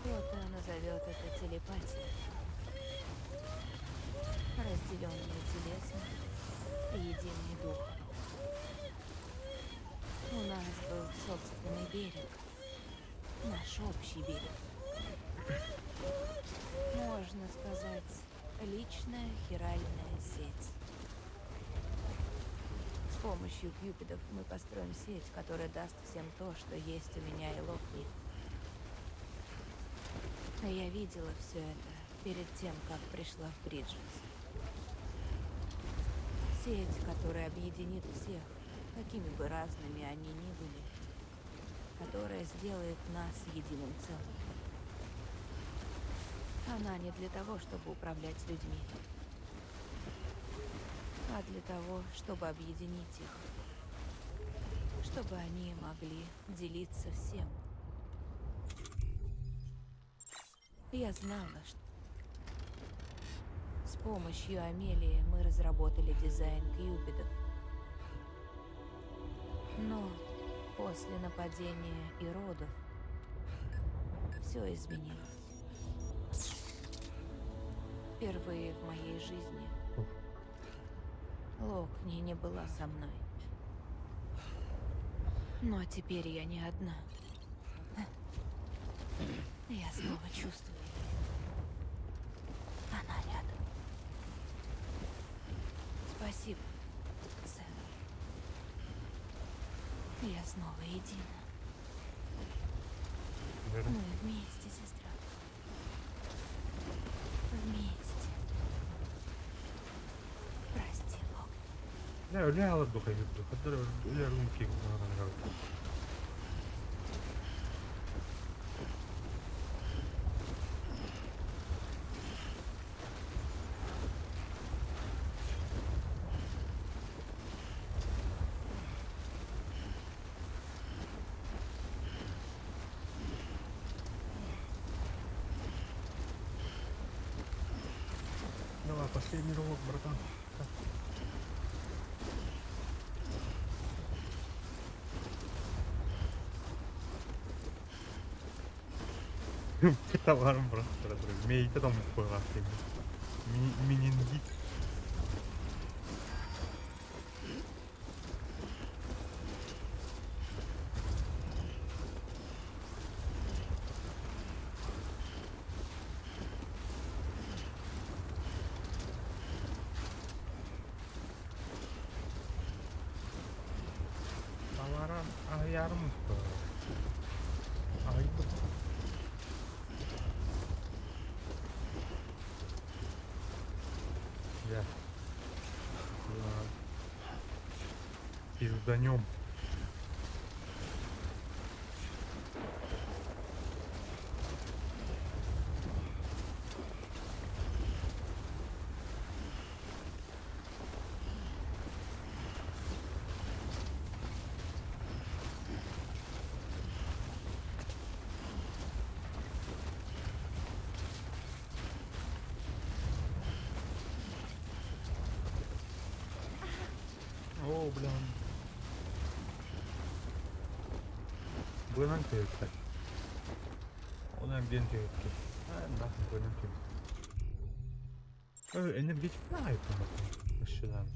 Кто-то назовет это телепатией. Разделенный телесно, единый дух. У нас был собственный берег. Наш общий берег. Можно сказать, личная хиральная сеть. С помощью кьюпидов мы построим сеть, которая даст всем то, что есть у меня и Локли. Я видела все это перед тем, как пришла в Бриджес. Сеть, которая объединит всех, какими бы разными они ни были, которая сделает нас единым целым. Она не для того, чтобы управлять людьми, а для того, чтобы объединить их, чтобы они могли делиться всем. Я знала, что с помощью Амелии мы разработали дизайн кьюбидов. Но после нападения иродов все изменилось. Впервые в моей жизни Локни не была со мной. Но теперь я не одна. Я снова чувствую ее. Она рядом. Спасибо, Сэм. Я снова едина. Верно? Мы вместе, сестра. Вместе. Прости, Локни. Ya öyle alıp bakayım. Kadar öyle yarım ki. Давай, последний рывок, братан. Это varım bırak. Meyte de mı koyar seni? Meningit. Tavaran ayarım mı? Ayıp. Да. Пизданем. О, блин. Bundan kıyıklar. Ondan bir kıyıklar. Ben bundan kıyıklar. Öyle enerji ne ayıpım bakın. Aşağıdan.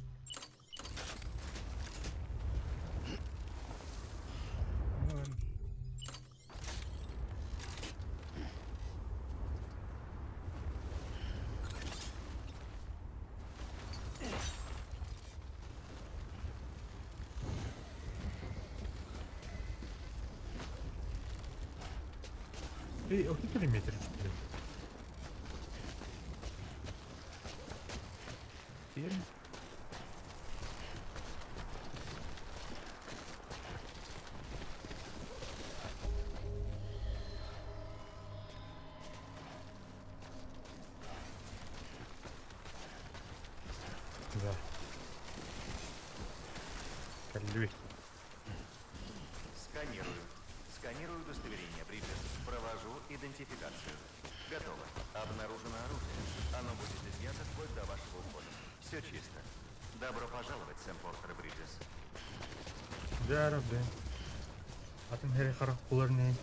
Эй, ох, ты метр. Верно? Да. Калюй. Сканирую. Сканирую удостоверение, Бриджес. Провожу идентификацию. Готово. Обнаружено оружие. Оно будет изъято вплоть до вашего ухода. Все чисто. Добро пожаловать, Сэм Портер и Бриджес. Да, Rabbi. Atın her karakter ne?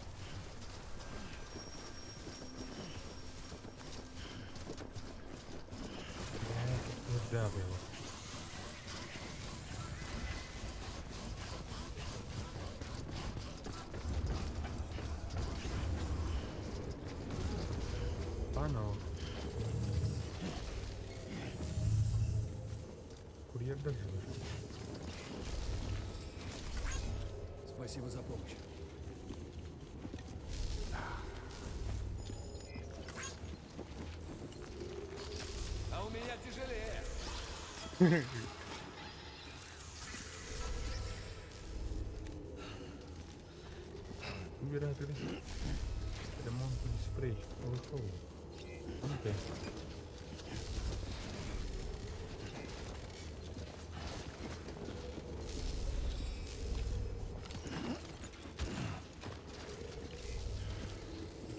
Да, было. Панов. Курьер даже вышел. Спасибо за помощь. А у меня тяжелее. вибирати ремонтний спрей лиховий. Окей.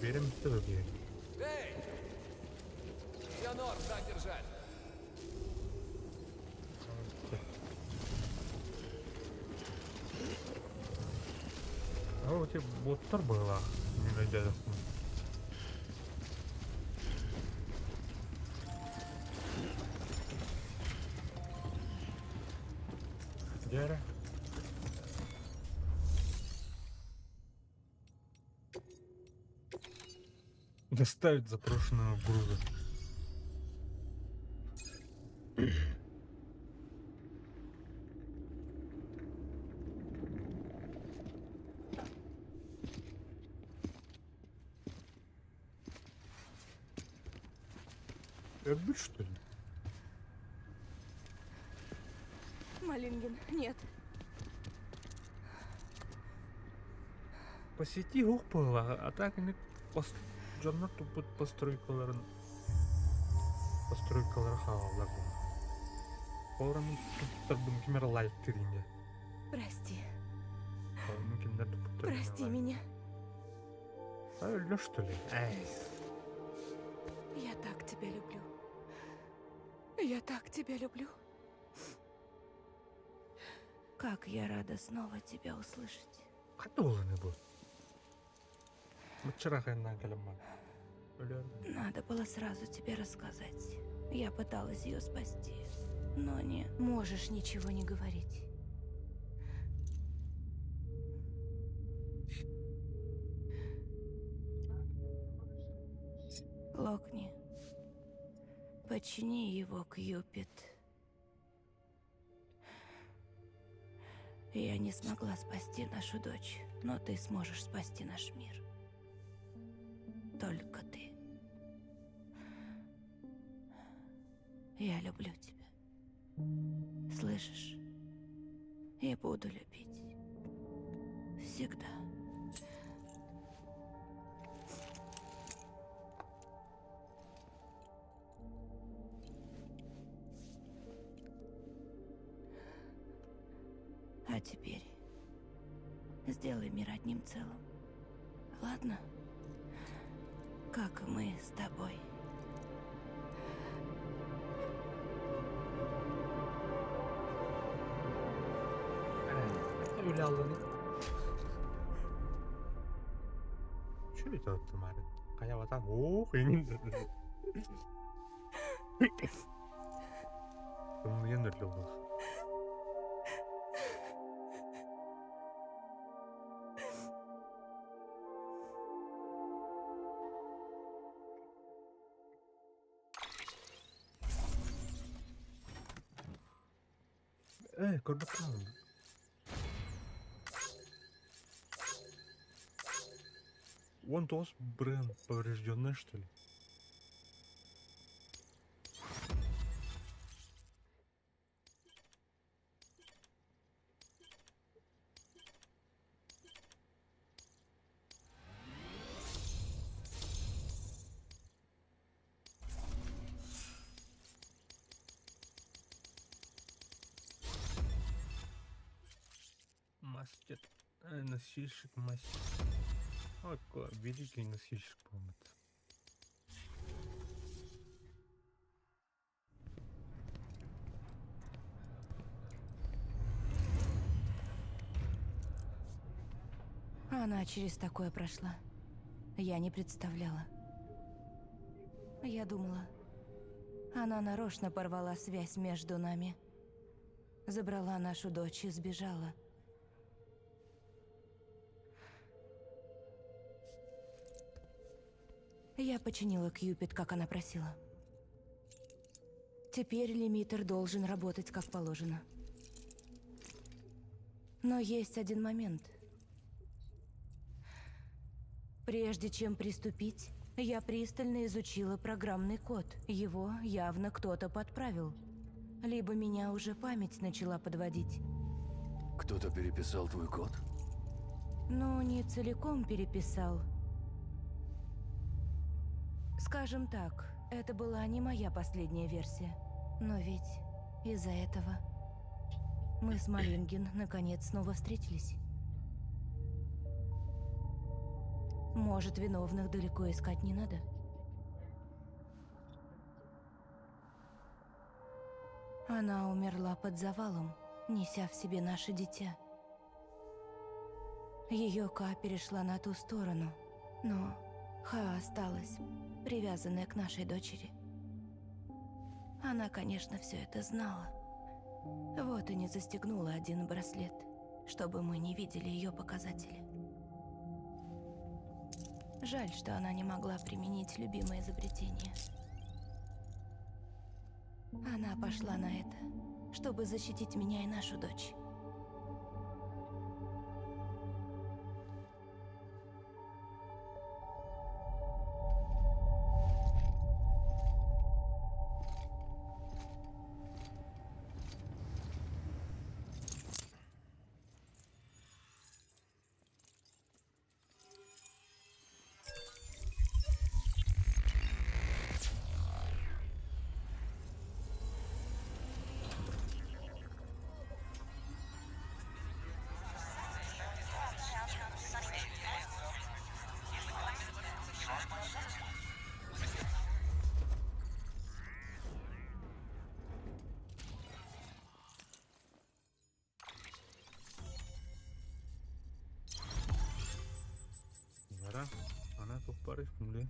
Верим в тебе. Эй! Все норм, так держать. А у тебя боттар была, не надеюсь. Гера. Доставить запрошенного груза. Отбыть, что ли? Малингин, нет. Посети Гухпыла, а так не Джорнату под постройкаларын хавалар. Оларын туттардым кемерлайт тиринде. Прости. Мүмкіндер туттардым. Прости меня. А өлі, что ли? Эй. Я так тебя люблю. Я так тебя люблю. Как я рада снова тебя услышать. Қайда оланы бұл? Вчера хайнан кәлімман. Надо было сразу тебе рассказать. Я пыталась ее спасти. Но не можешь ничего не говорить. Локни. Почини его, Кьюпид. Я не смогла спасти нашу дочь, но ты сможешь спасти наш мир. Только ты. Я люблю тебя. Слышишь? И буду любить. Всегда. А теперь сделай мир одним целым. Ладно? Как и мы с тобой. Öyle alını. Şöyle dağıttım abi. Kaya vatan. Oo, kıyın. Bunu yenirli olur. Корбакан. Вон тос бренд поврежденный, что ли? Мастер, носильщик мастер. Вот великий носильщик, по-моему. Она через такое прошла. Я не представляла. Я думала, она нарочно порвала связь между нами. Забрала нашу дочь и сбежала. Я починила Кьюпид, как она просила. Теперь лимитер должен работать как положено. Но есть один момент. Прежде чем приступить, я пристально изучила программный код. Его явно кто-то подправил. Либо меня уже память начала подводить. Кто-то переписал твой код? но не целиком переписал. Скажем так, это была не моя последняя версия. Но ведь из-за этого мы с Малинген наконец снова встретились. Может, виновных далеко искать не надо? Она умерла под завалом, неся в себе наше дитя. Ее Ка перешла на ту сторону, но Ха осталась, привязанная к нашей дочери. Она, конечно, все это знала. Вот и не застегнула один браслет, чтобы мы не видели ее показатели. Жаль, что она не могла применить любимое изобретение. Она пошла на это, чтобы защитить меня и нашу дочь. Yara, ana toparış şimdi.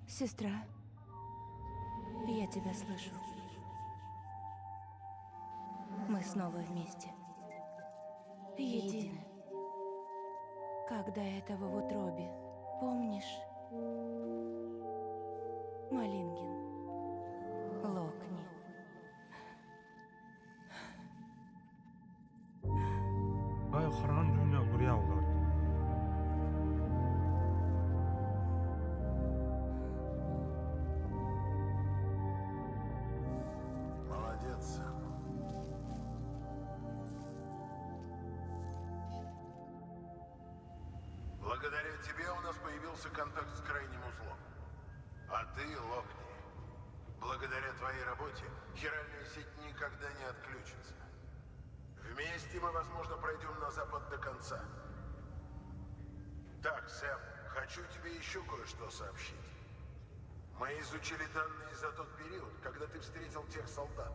Сестра, я тебя слышу. Мы снова вместе. Едины. Как до этого в утробе. Помнишь? Малинген. Локни. Ay karan dünya buraya aldı. Молодец, Сэм. Благодаря тебе у нас появился контакт с крайним узлом. А ты, Локни, благодаря твоей работе хиральная сеть никогда не отключится. Вместе мы, возможно, пройдем на запад до конца. Так, Сэм, хочу тебе еще кое-что сообщить. Мы изучили данные за тот период, когда ты встретил тех солдат.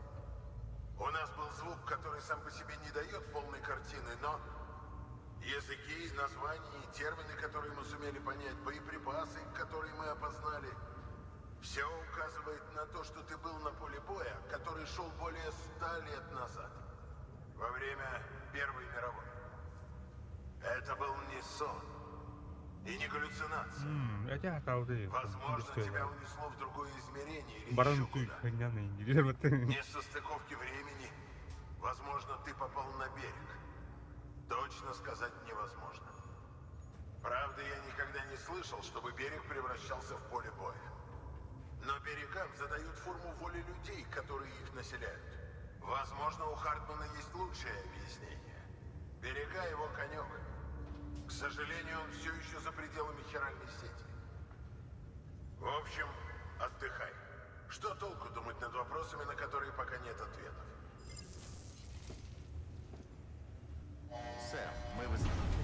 У нас был звук, который сам по себе не дает полной картины, но языки, названия и термины, которые мы сумели понять, боеприпасы, которые мы опознали, все указывает на то, что ты был на поле боя, который шел более 100 лет назад, во время Первой мировой. Это был не сон и не галлюцинация. Я tahu değil. Возможно, тебя унесло в другое измерение или Баран еще туй куда. хрена İngiliz batı. Несостыковки времени. Возможно, ты попал на берег. Точно сказать невозможно. Правда, я никогда не слышал, чтобы берег превращался в поле боя. Но берегам задают форму воли людей, которые их населяют. Возможно, у Хартмана есть лучшее объяснение. Берега его конек. К сожалению, он все еще за пределами хиральной сети. В общем, отдыхай. Что толку думать над вопросами, на которые пока нет ответов? Сэм, мы вызываем.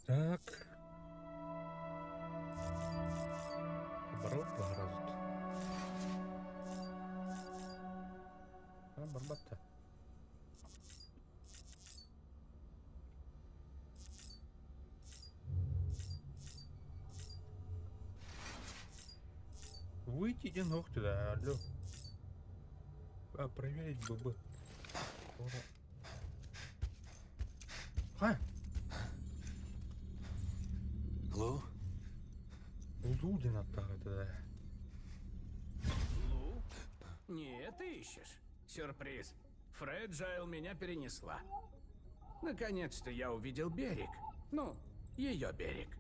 Так. Оборот, погрозит. Барбатта. Идите ног туда, алло. А проверить бы. Лу? Лудина тогда. Лу? Не это ищешь? Сюрприз. Фреджайл меня перенесла. Наконец-то я увидел берег. Ну, ее берег.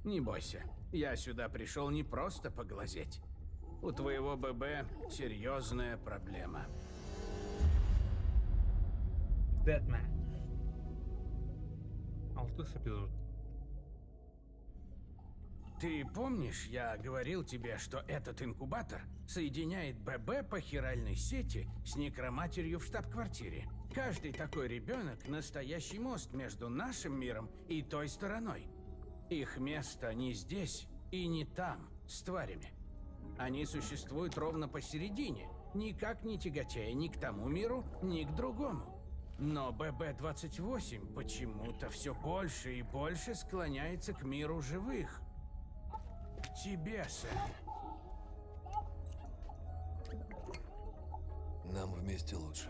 Не бойся, я сюда пришел не просто поглазеть. У твоего ББ серьезная проблема. Deadman. 6 эпизод. Ты помнишь, я говорил тебе, что этот инкубатор соединяет ББ по хиральной сети с некроматерью в штаб-квартире? Каждый такой ребенок – настоящий мост между нашим миром и той стороной. Их место не здесь и не там, с тварями. Они существуют ровно посередине, никак не тяготея ни к тому миру, ни к другому. Но ББ-28 почему-то все больше и больше склоняется к миру живых. К тебе, Сэм. Нам вместе лучше.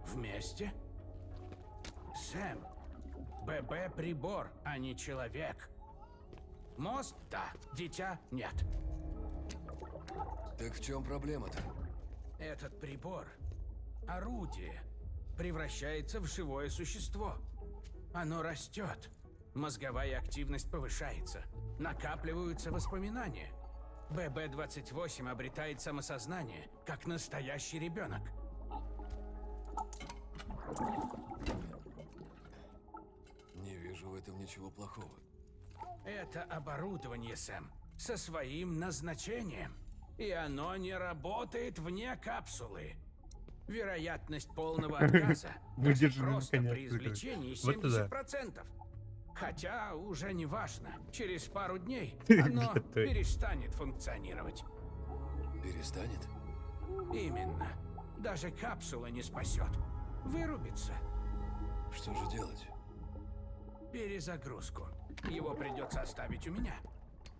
Вместе? Сэм, ББ прибор, а не человек. Мост – да, дитя – нет. Так в чем проблема-то? Этот прибор – орудие, превращается в живое существо. Оно растет, мозговая активность повышается, накапливаются воспоминания. ББ-28 обретает самосознание, как настоящий ребенок. Не вижу в этом ничего плохого. Это оборудование, Сэм, со своим назначением. И оно не работает вне капсулы. Вероятность полного отказа даже Выдержанный просто наконец, при извлечении вот это 70%. Хотя уже не важно. Через пару дней оно Где ты? перестанет функционировать. Перестанет? Именно. Даже капсула не спасет. Вырубится. Что же делать? Перезагрузку. Его придется оставить у меня.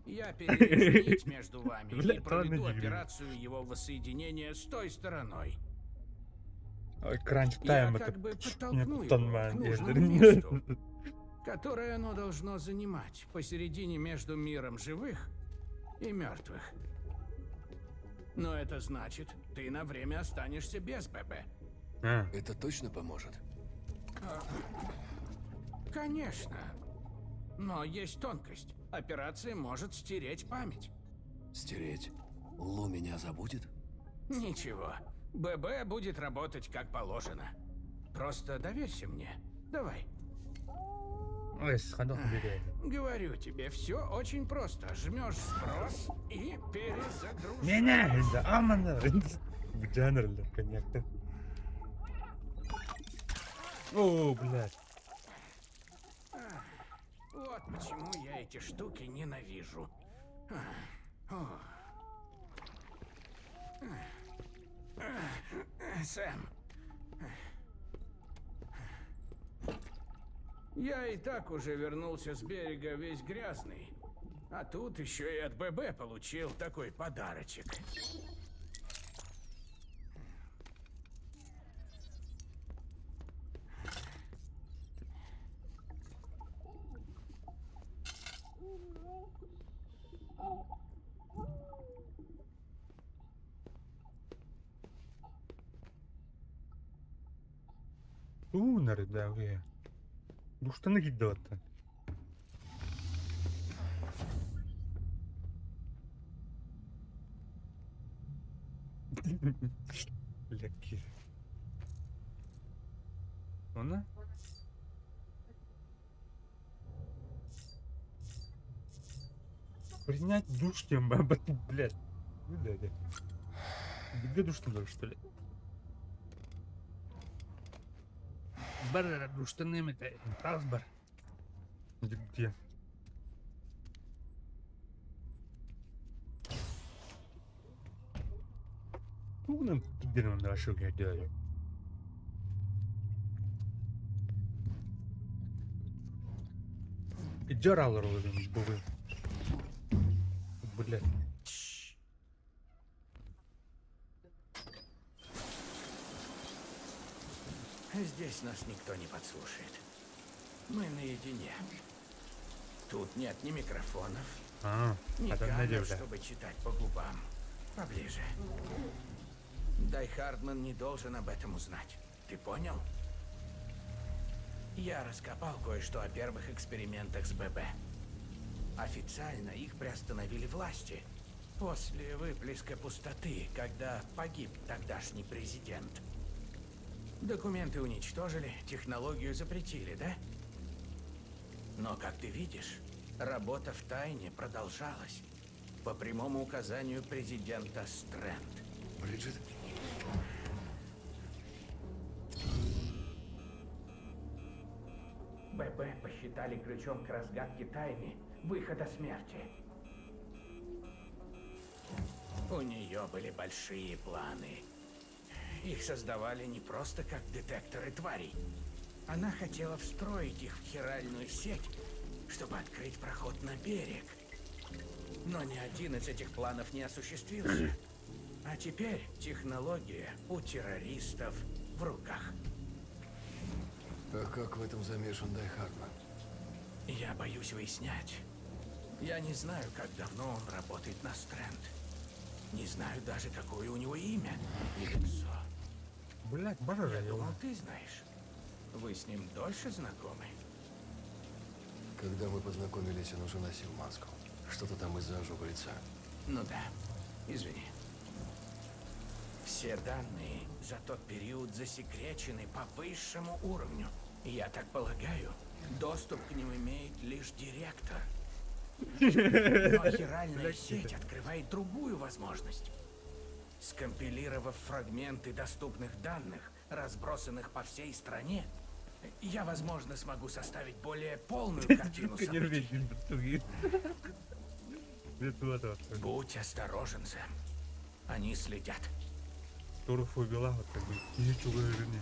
Я перережу нить между вами Бля, и проведу ладно, не операцию его воссоединения с той стороной. Кранч Я тайм как это. бы подтолкну его к Тонман. нужному месту, которое оно должно занимать посередине между миром живых и мертвых. Но это значит, ты на время останешься без ББ. Это точно поможет? Конечно. Но есть тонкость. Операция может стереть память. Стереть? Лу меня забудет? Ничего. ББ будет работать как положено. Просто доверься мне. Давай. Ой, сходок берет. Говорю тебе, все очень просто. Жмешь сброс и перезагружаешь. Не-не, да, амана. В жанр, конечно. О, блядь. Вот почему я эти штуки ненавижу. Сэм. Я и так уже вернулся с берега весь грязный. А тут еще и от ББ получил такой подарочек. Nerede abi? Duştan gitti hatta. Леки. Она? Принять душ тем, блядь. Блядь. Где душ надо, что ли? Бар душtan это Тазбар. Где? Bunun gidelim daha şu geldi. Jar alır oğlum bu. блядь. Здесь нас никто не подслушает. Мы наедине. Тут нет ни микрофонов, ни это камер, надежда. чтобы читать по губам. Поближе. Дай Хардман не должен об этом узнать. Ты понял? Я раскопал кое-что о первых экспериментах с ББ. Официально их приостановили власти после выплеска пустоты, когда погиб тогдашний президент. Документы уничтожили, технологию запретили, да? Но, как ты видишь, работа в тайне продолжалась по прямому указанию президента Стрэнд. Бриджит? ББ посчитали ключом к разгадке тайны выхода смерти. У нее были большие планы. Их создавали не просто как детекторы тварей. Она хотела встроить их в хиральную сеть, чтобы открыть проход на берег. Но ни один из этих планов не осуществился. А теперь технология у террористов в руках. А как в этом замешан Дай Хардман? Я боюсь выяснять. Я не знаю, как давно он работает на Стрэнд. Не знаю даже, какое у него имя и лицо. Блядь, боже, Я думал, ты знаешь. Вы с ним дольше знакомы? Когда мы познакомились, он уже носил маску. Что-то там из-за ожога лица. Ну да, извини. Все данные за тот период засекречены по высшему уровню. Я так полагаю, доступ к ним имеет лишь директор. Но хиральная сеть открывает другую возможность. Скомпилировав фрагменты доступных данных, разбросанных по всей стране, я, возможно, смогу составить более полную картину событий. Будь осторожен, Сэм. Они следят. Туров убила, вот как бы, и чужой жене.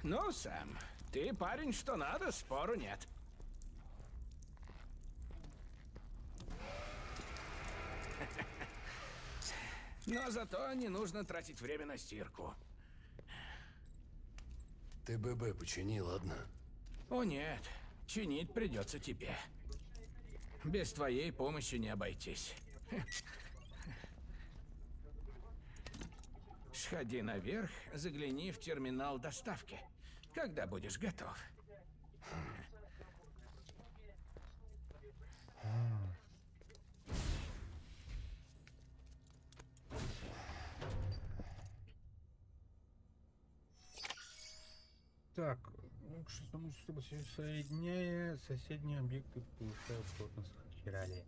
Ну, Сэм, ты парень что надо, спору нет. Но зато не нужно тратить время на стирку. Ты ББ почини, ладно? О нет, чинить придется тебе. Без твоей помощи не обойтись. Сходи наверх, загляни в терминал доставки, когда будешь готов. Так, чтобы соединяя соседние объекты, повышая плотность хирали.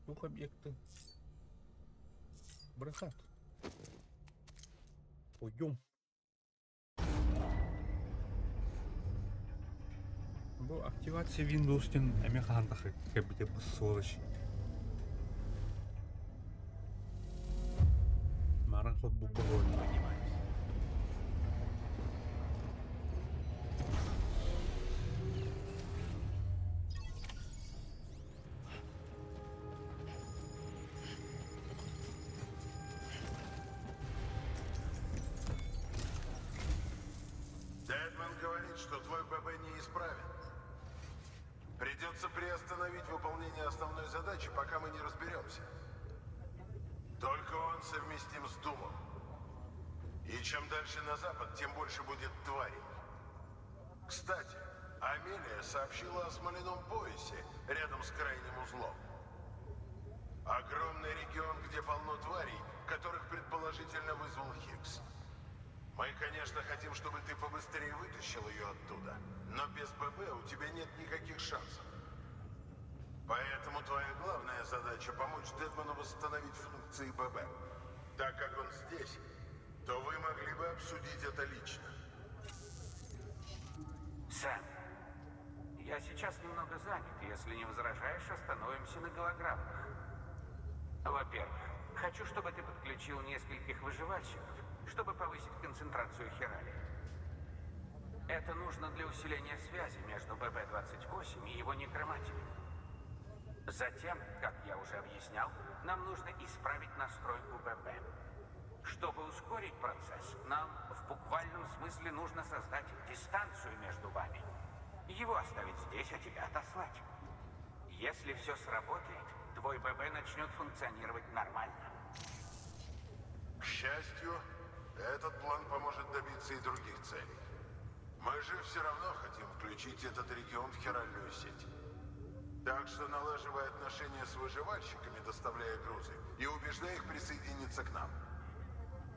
Дух объекта. Брехат. Пойдем. Bu активация Windows'тен механтахы, как бы сволочь. Маран ход bu болой понимаешь. Дэдман говорит, что твой ББ неисправен. Придется приостановить выполнение основной задачи, пока мы не разберемся. Только он совместим с Думом. И чем дальше на запад, тем больше будет тварей. Кстати, Амелия сообщила о смоляном поясе рядом с крайним узлом. Огромный регион, где полно тварей, которых предположительно вызвал Хиггс. Мы, конечно, хотим, чтобы ты побыстрее вытащил ее оттуда, но без ББ у тебя нет никаких шансов. Поэтому твоя главная задача — помочь Дэдману восстановить функции ББ. Так как он здесь, то вы могли бы обсудить это лично. Сэм, я сейчас немного занят. Если не возражаешь, остановимся на голограммах. Во-первых, хочу, чтобы ты подключил нескольких выживальщиков, чтобы повысить концентрацию хирали. Это нужно для усиления связи между ББ-28 и его некроматерью. Затем, как я уже объяснял, нам нужно исправить настройку ББ. Чтобы ускорить процесс, нам в буквальном смысле нужно создать дистанцию между вами. Его оставить здесь, а тебя отослать. Если все сработает, твой ББ начнет функционировать нормально. К счастью, этот план поможет добиться и других целей. Мы же все равно хотим включить этот регион в хиральную сеть. Так что налаживай отношения с выживальщиками, доставляя грузы, и убеждай их присоединиться к нам.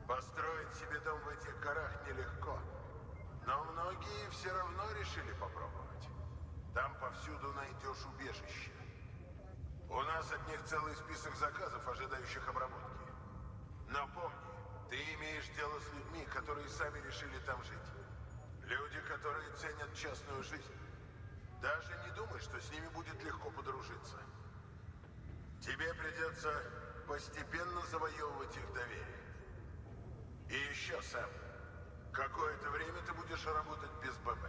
Построить себе дом в этих горах нелегко, но многие все равно решили попробовать. Там повсюду найдешь убежище. У нас от них целый список заказов, ожидающих обработки. Но помни, ты имеешь дело с людьми, которые сами решили там жить. Люди, которые ценят частную жизнь. Даже не думай, что с ними будет легко подружиться. Тебе придется постепенно завоевывать их доверие. И еще, Сэм, какое-то время ты будешь работать без ББ.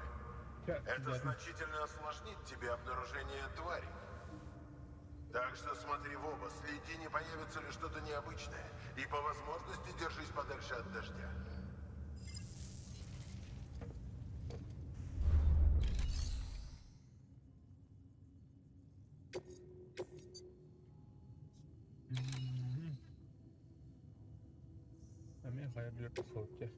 Это значительно осложнит тебе обнаружение тварей. Так что смотри в оба, следи, не появится ли что-то необычное. И по возможности держись подальше от дождя. Амин hayırlı kısalt ya.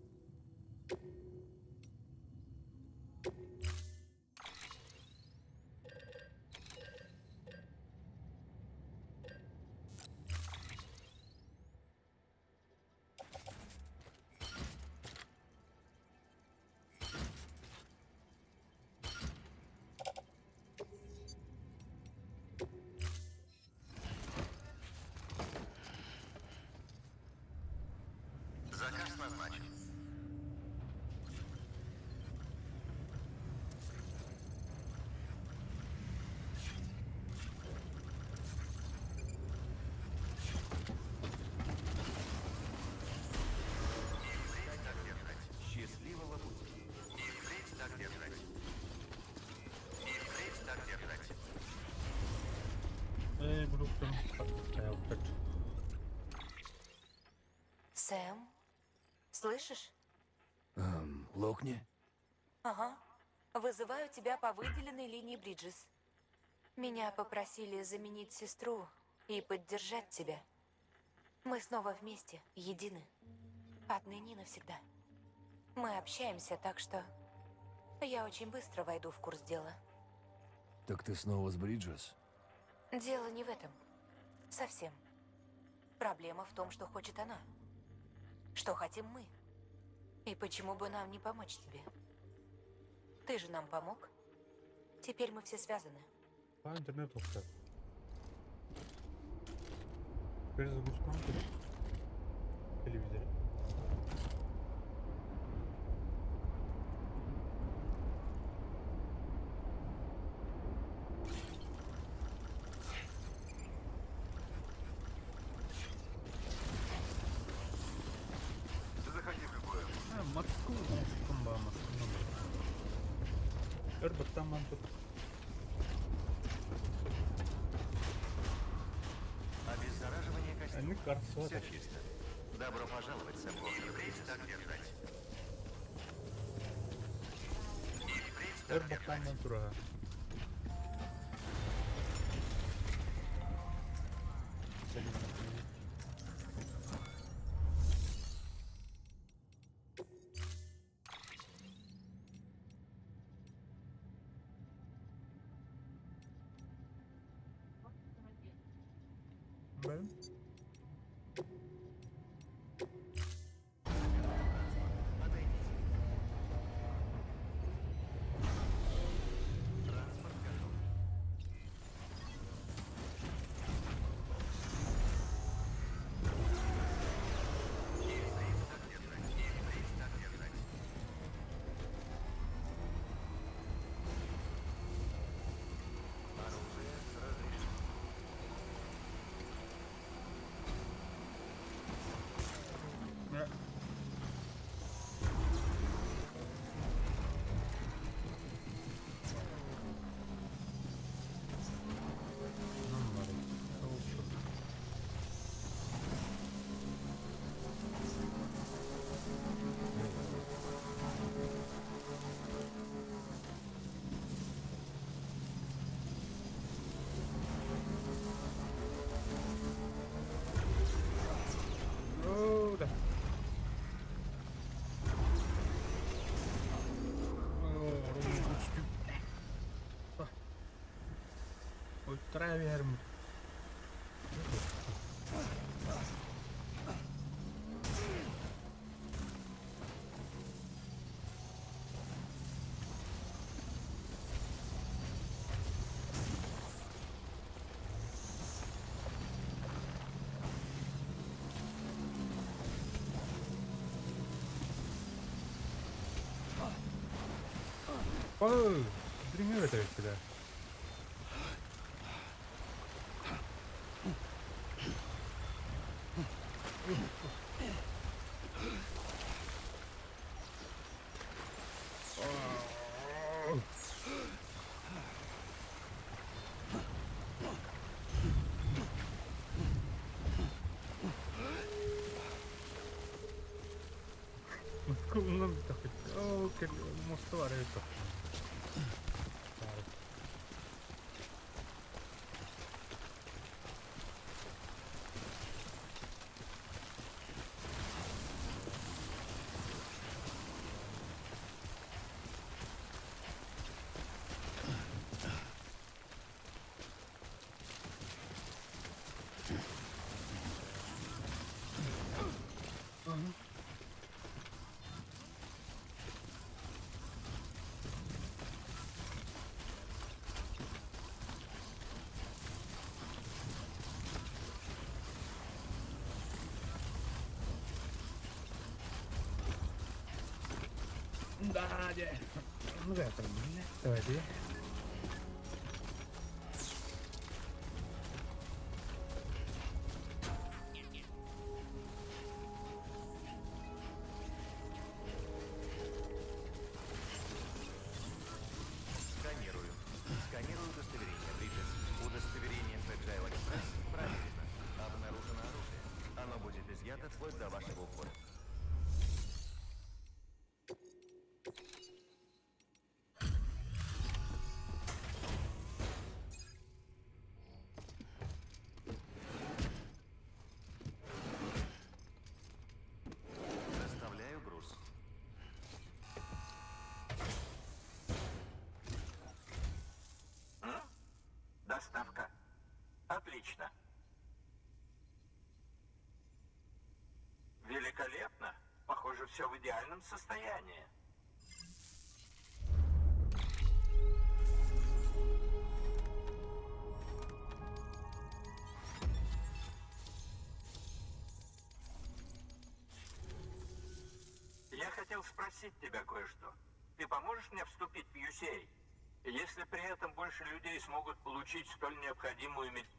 Заказ назначен. Впредь так держать. Счастливого пути. И впредь так держать. И впредь так держать. Группа. Сэм, слышишь? Локни? Ага. Вызываю тебя по выделенной линии Бриджес. Меня попросили заменить сестру и поддержать тебя. Мы снова вместе, едины. Отныне навсегда. Мы общаемся, так что я очень быстро войду в курс дела. Так ты снова с Бриджес? Дело не в этом. Совсем. Проблема в том, что хочет она. Что хотим мы. И почему бы нам не помочь тебе? Ты же нам помог. Теперь мы все связаны. По интернету как? Перезагрузка в телевизоре. Заходи в любое. Москву. Москву. Там тут. Обеззараживание костюма. Они красоты. Все чисто. Добро пожаловать, Сэм. И впредь так держать. И впредь так держать. Натура. Ben? Ультраверм. Ой, дрянь это сюда. Ну, так, окей, мостовар это. Да, де. Ну, де там, блядь? Давайте. Сканирую. Сканирую удостоверение, Бриджес. Удостоверение Fragile Express проверено. Обнаружено оружие. Оно будет изъято вплоть до вашего ухода. Доставляю груз. Доставка. Отлично. Великолепно. Похоже, все в идеальном состоянии. Я хотел спросить тебя кое-что. Ты поможешь мне вступить в UCA? Если при этом больше людей смогут получить столь необходимую медицину.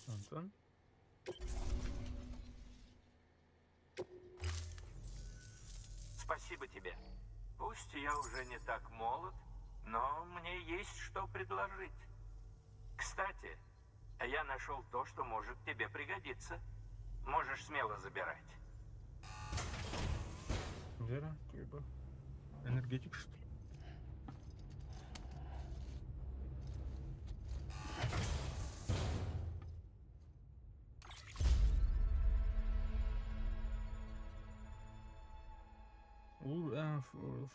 Антон. Спасибо тебе. Пусть я уже не так молод, но мне есть что предложить. Кстати, я нашел то, что может тебе пригодиться. Можешь смело забирать. Вера, типа. Энергетик, что ли?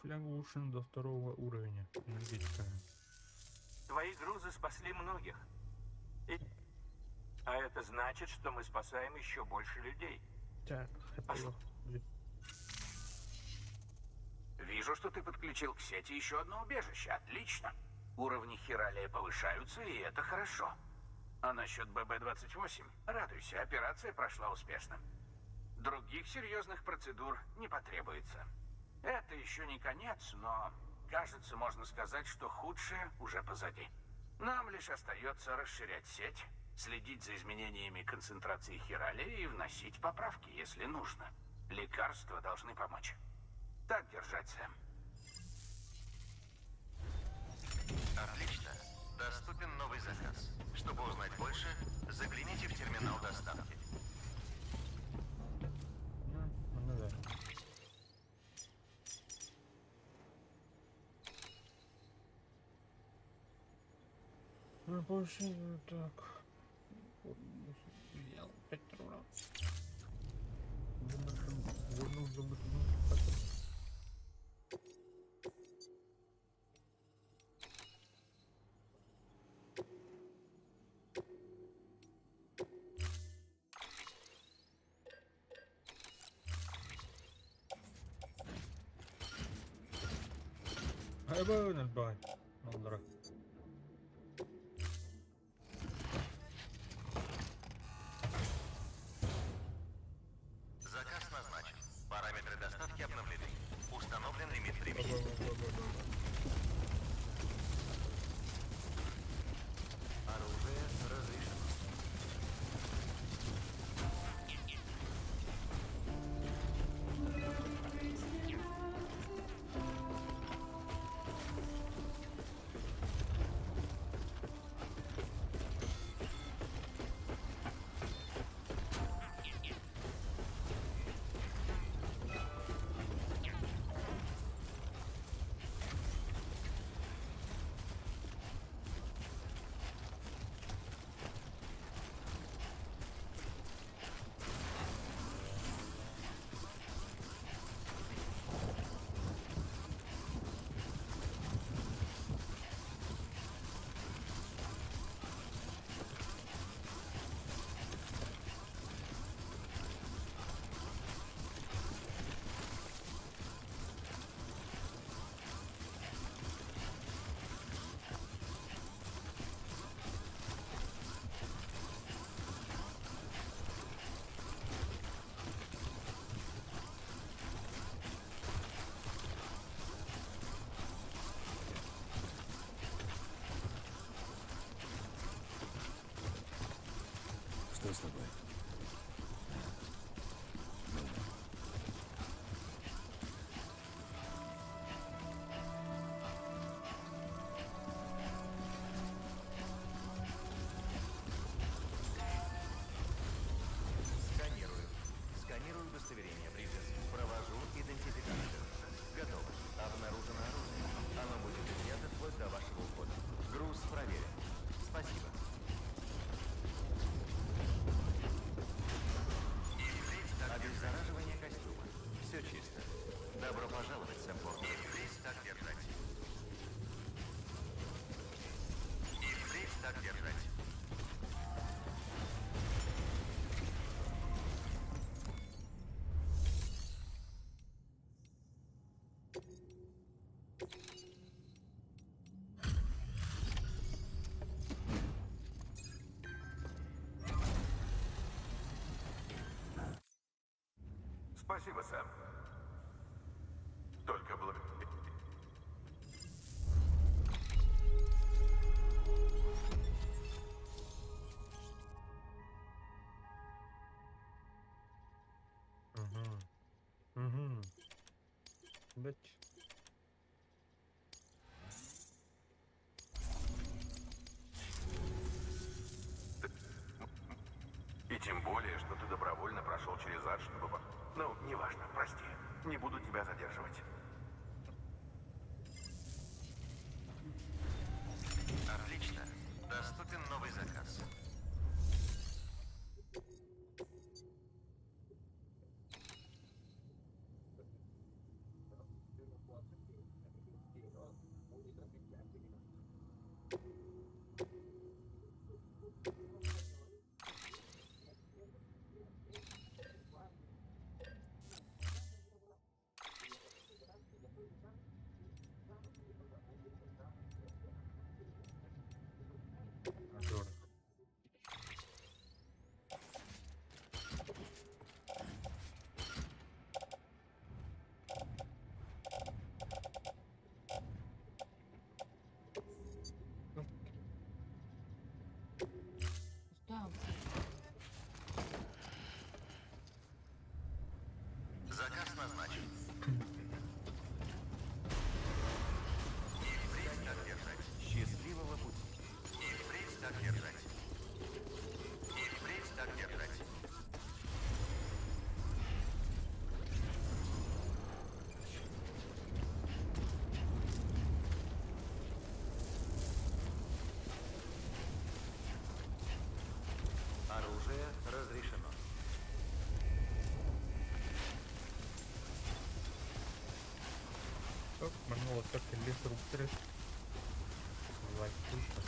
Фляга улучшена до 2 уровня. Энергетика. Твои грузы спасли многих. А это значит, что мы спасаем еще больше людей. Так, Вижу, что ты подключил к сети еще одно убежище. Отлично. Уровни Хиралия повышаются, и это хорошо. А насчет ББ-28, радуйся, операция прошла успешно. Других серьезных процедур не потребуется. Это еще не конец, но, кажется, можно сказать, что худшее уже позади. Нам лишь остается расширять сеть следить за изменениями концентрации хиралия и вносить поправки, если нужно. Лекарства должны помочь. Так держать, Сэм. Отлично. Доступен новый заказ. Чтобы узнать больше, загляните в терминал доставки. Ну да. Ну, больше так. Взял 5 рублей. Hayvan الباي نظرة. Заказ назначен. Параметры доставки обновлены. Установлен лимит времени. Оружие разрешено. Что с тобой? Сканирую. Сканирую удостоверение, Бриджес. Провожу идентификацию. Готово. Обнаружено оружие. Оно будет изъято вплоть до вашего ухода. Груз проверен. Спасибо. Обеззараживание костюма. Все чисто. Добро пожаловать, Сэм Порно. И впредь так держать. И впредь так держать. Спасибо, Сэм. Только Блять. И тем более, что ты добровольно прошел через ад, чтобы... Ну, неважно, прости. Не буду тебя задерживать. Отлично. Доступен новый заказ. разрешено. Так, минуло таки ліс-руб 3. Лайк-пулька.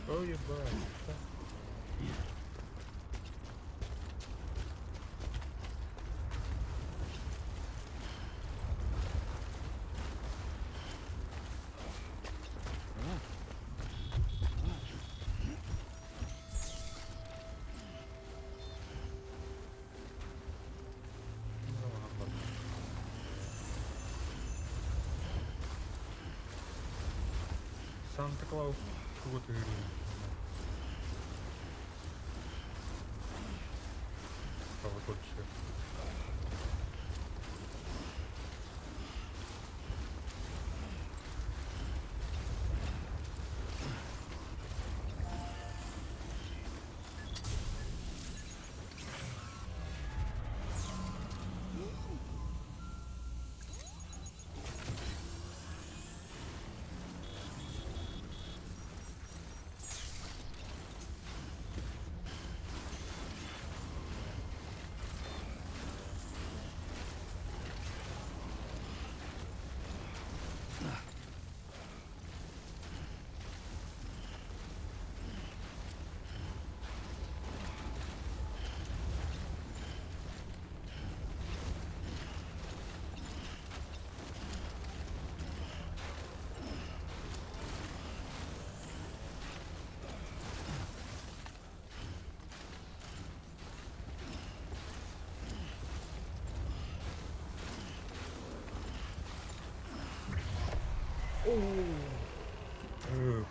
Ой, ебать. Санта-Клаус, вот и больше.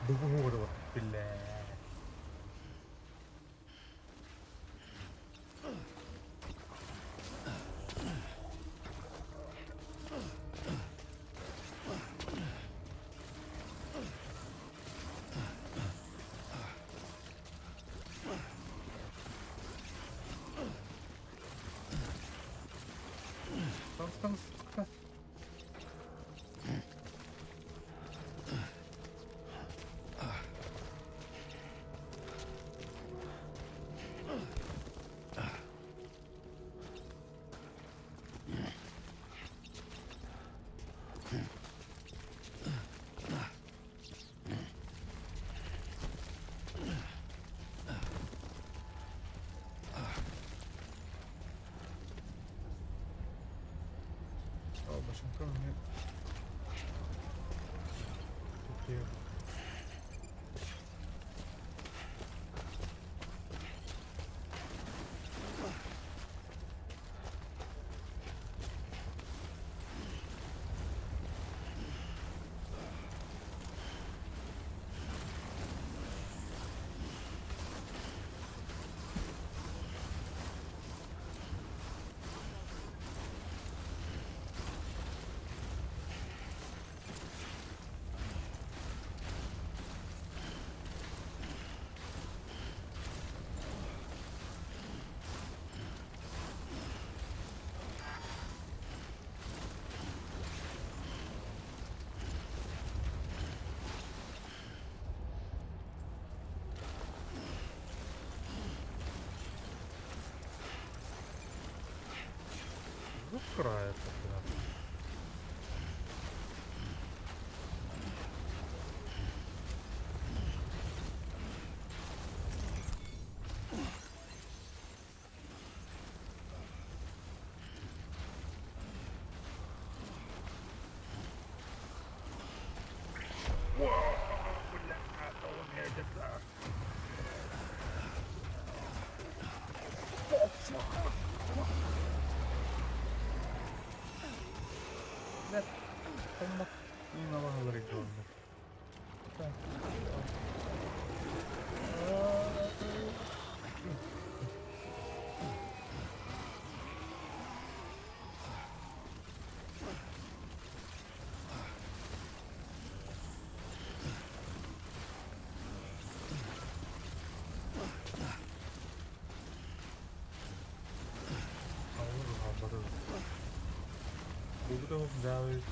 Дура, бля. Там. Вашингтоне. Блядь, помог. Не налагал регионы. Так. Буду взяли.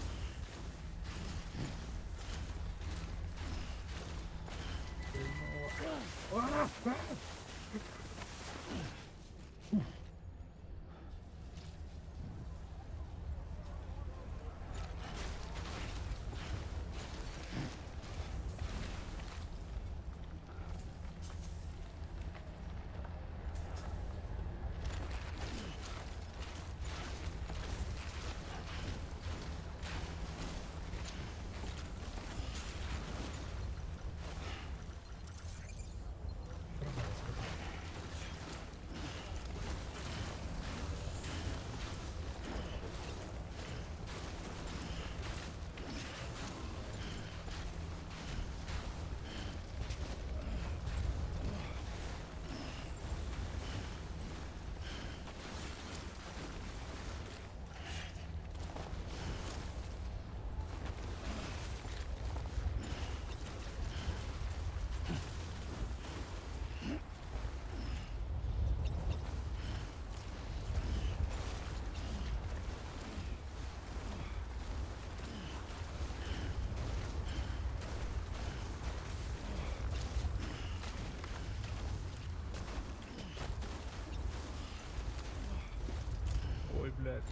Ой, блядь.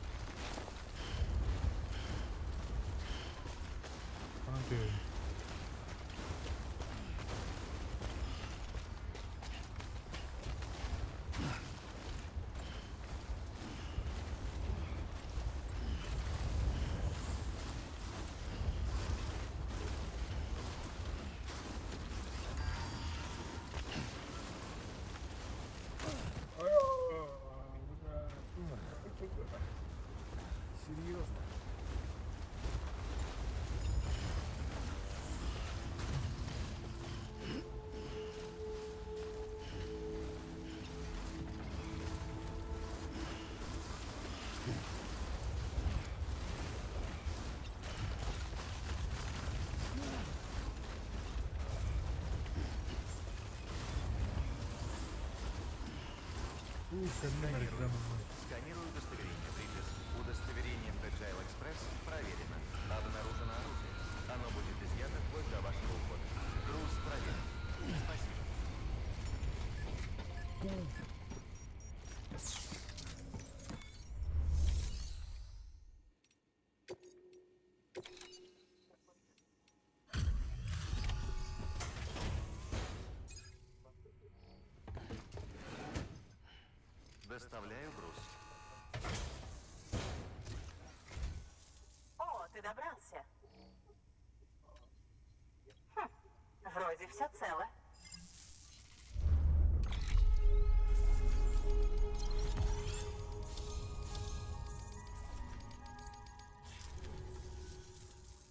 Окей. Серьезно? Сканирую удостоверение, Бриджес. Удостоверение Fragile Express проверено. Обнаружено оружие. Оно будет изъято вплоть до вашего ухода. Груз проверен. Спасибо. Доставляю груз. О, ты добрался. Вроде все цело.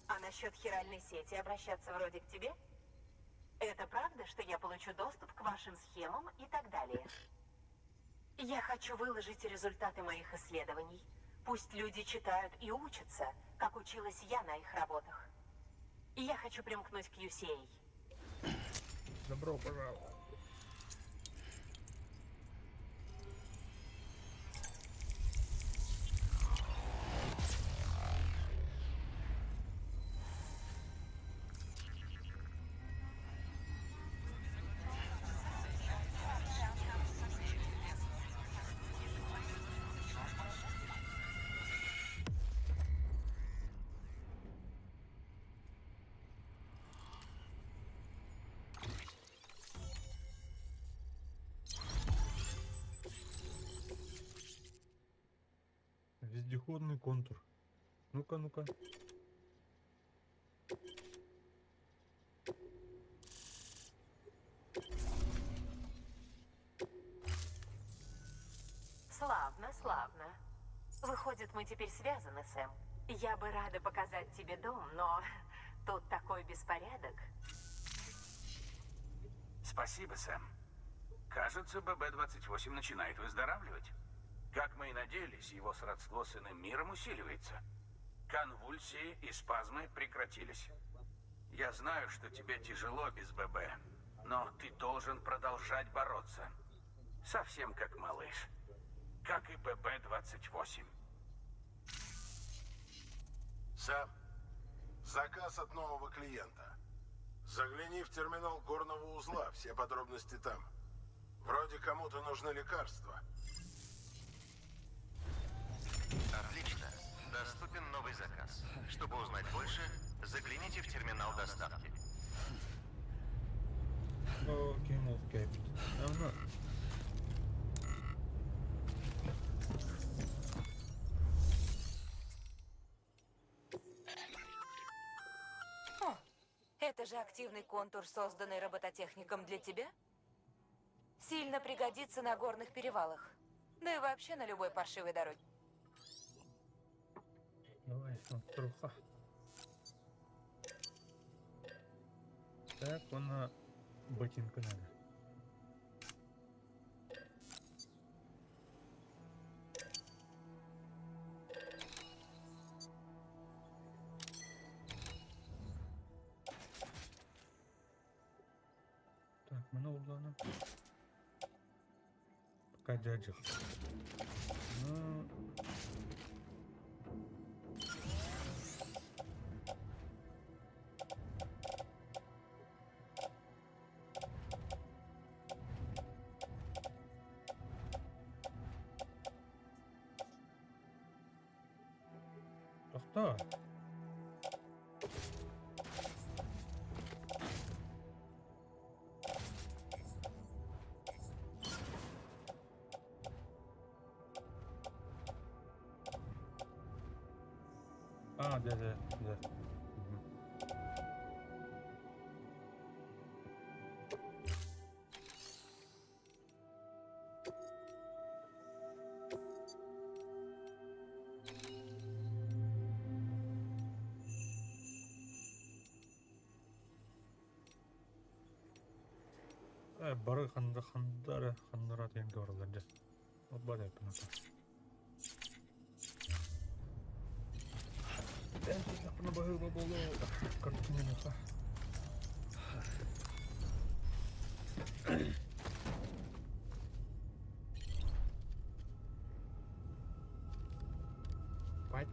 А насчет хиральной сети обращаться вроде к тебе? Это правда, что я получу доступ к вашим схемам и так далее? Я хочу выложить результаты моих исследований. Пусть люди читают и учатся, как училась я на их работах. И я хочу примкнуть к UCA. Добро пожаловать. Вездеходный контур. Ну-ка, ну-ка. Славно, славно. Выходит, мы теперь связаны, Сэм. Я бы рада показать тебе дом, но тут такой беспорядок. Спасибо, Сэм. Кажется, ББ-28 начинает выздоравливать. Как мы и надеялись, его сродство с иным миром усиливается. Конвульсии и спазмы прекратились. Я знаю, что тебе тяжело без ББ, но ты должен продолжать бороться. Совсем как малыш. Как и ББ-28. Сэм, заказ от нового клиента. Загляни в терминал горного узла, все подробности там. Вроде кому-то нужны лекарства. Отлично. Доступен новый заказ. Чтобы узнать больше, загляните в терминал доставки. Окей, окей. Давно. О, это же активный контур, созданный робототехником для тебя? Сильно пригодится на горных перевалах. Да и вообще на любой паршивой дороге. Давай, труха. Так, вона ботинка надо. Так, мене углана. Пока дяджик. Ну... To'xta. Да. Бары хандара теңге барылар. Вот бада yapın. Ben siz yapını bayılma bolu. Kartını yaka. Fight.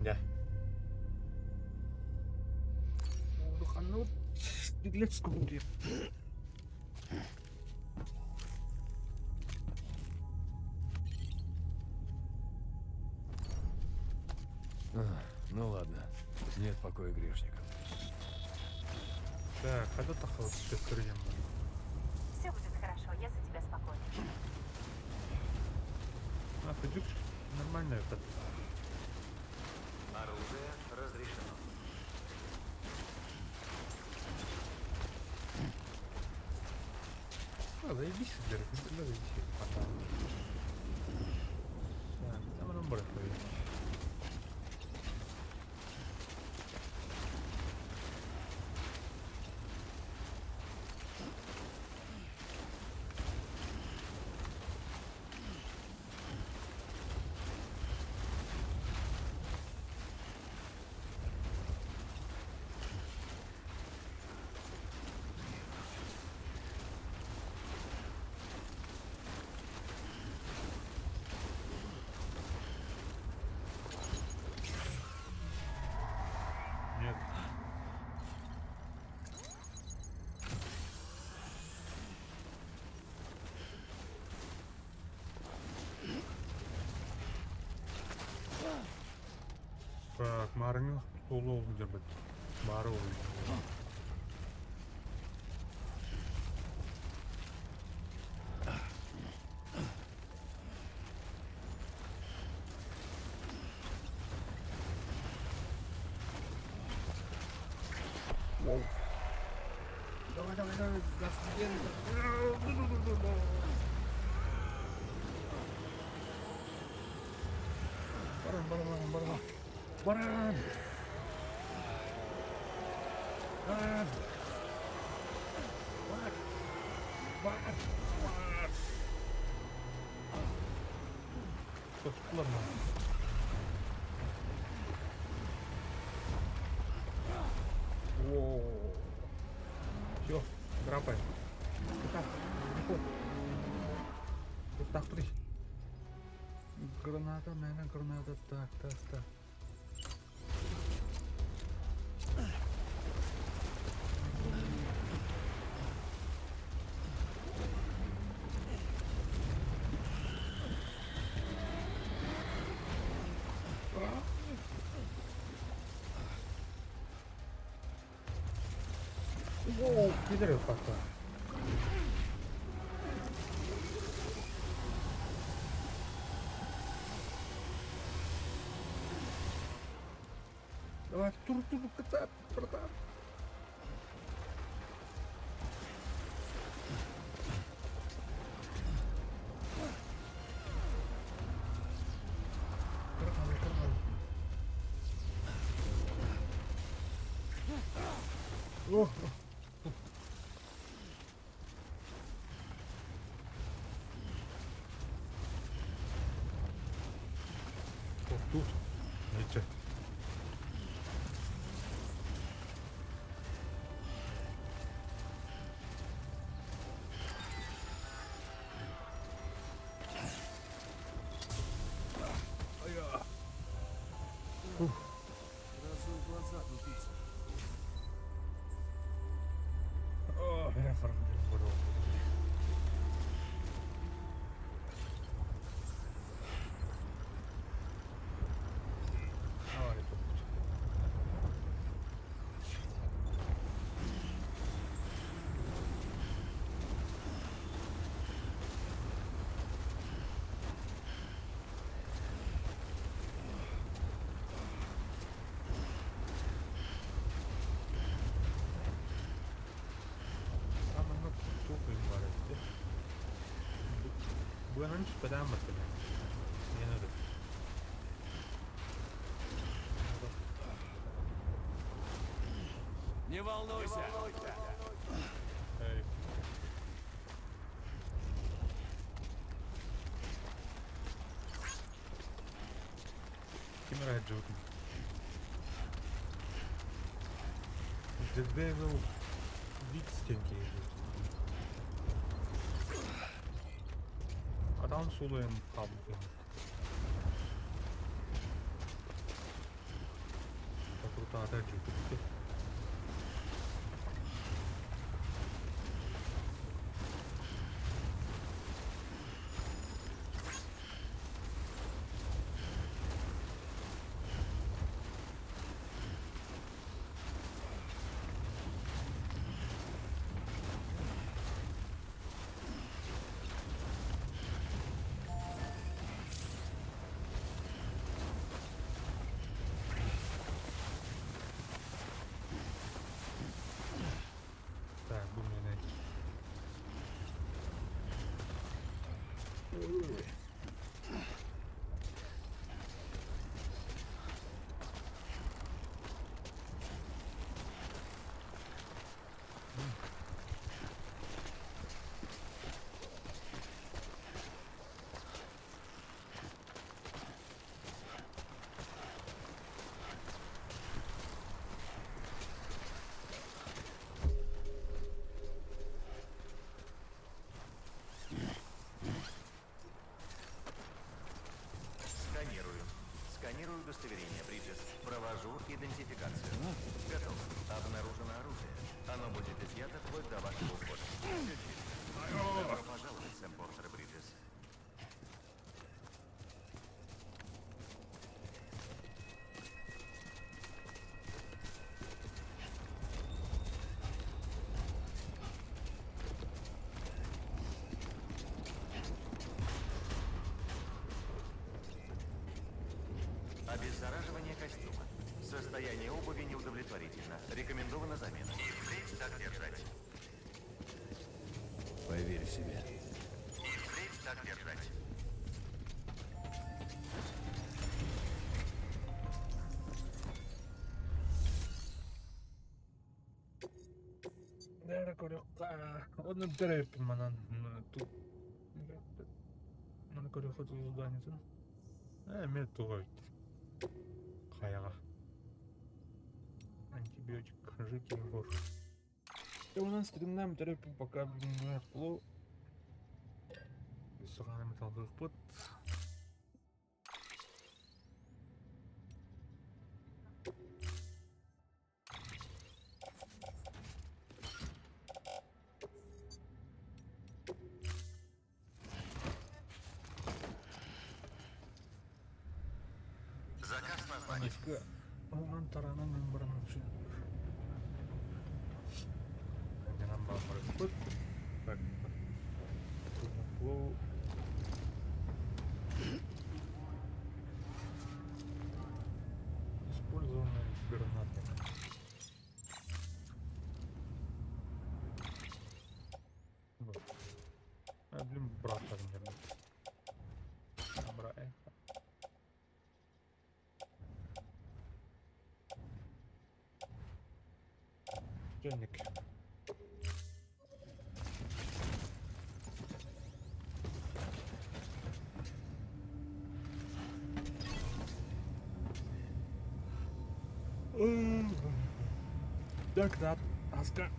Да. Удухануп. Беглецку будет. Ну ладно, нет покоя грешникам. Так, когда тахал все крыльям. Все будет хорошо, я за тебя спокойна. А, пойдёшь? Нормально это. Оружие разрешено. А, заебись, Берг, не надо идти. Так, там нам брать повезет. Марыңыз толы болуп жүрбөт. Баары болуп. Воу. Давай, газ деген. Барам. Tuttular mı? Воу. Все, драпай. Так, легко. Вот так, смотри. Граната, наверное, граната. Так. Воу, пидоры пока. Давай, тур, кота, братан. О, тут. Ничего. О, бля, здорово. Bukan sepeda amat kan? Iya udah. Не волнуйся. Эй. Kim rahat jawab? Здесь был вид стенки. Adam soluyum kablo. Тут ada juga. Так, bu ne? Сканирую удостоверение, Бриджес. Провожу идентификацию. Готово. Обнаружено оружие. Оно будет изъято вплоть до вашего ухода. Все чисто. Добро пожаловать, Сэм Портер, Бриджес. Обеззараживание костюма. Состояние обуви неудовлетворительно. Рекомендована замена. И впредь так держать. Поверь в себя. И впредь так держать. Nerede görüyor? Onu derepim anan. Тут. Onu görüyor foto зданиесін. Мен туға қаяға. Антибиотик, жидкий вор. И у нас стримнаем терапию, пока не отплыл. Суханый металл пот. Заказ названия. Анишка. Онан таранан өмірінің үшін. Нам бамбар пот. Так. Отплыл. Использованный гранаты. Вот. Блин, брат наверное. Бра, Дженник. Так, да, Аска,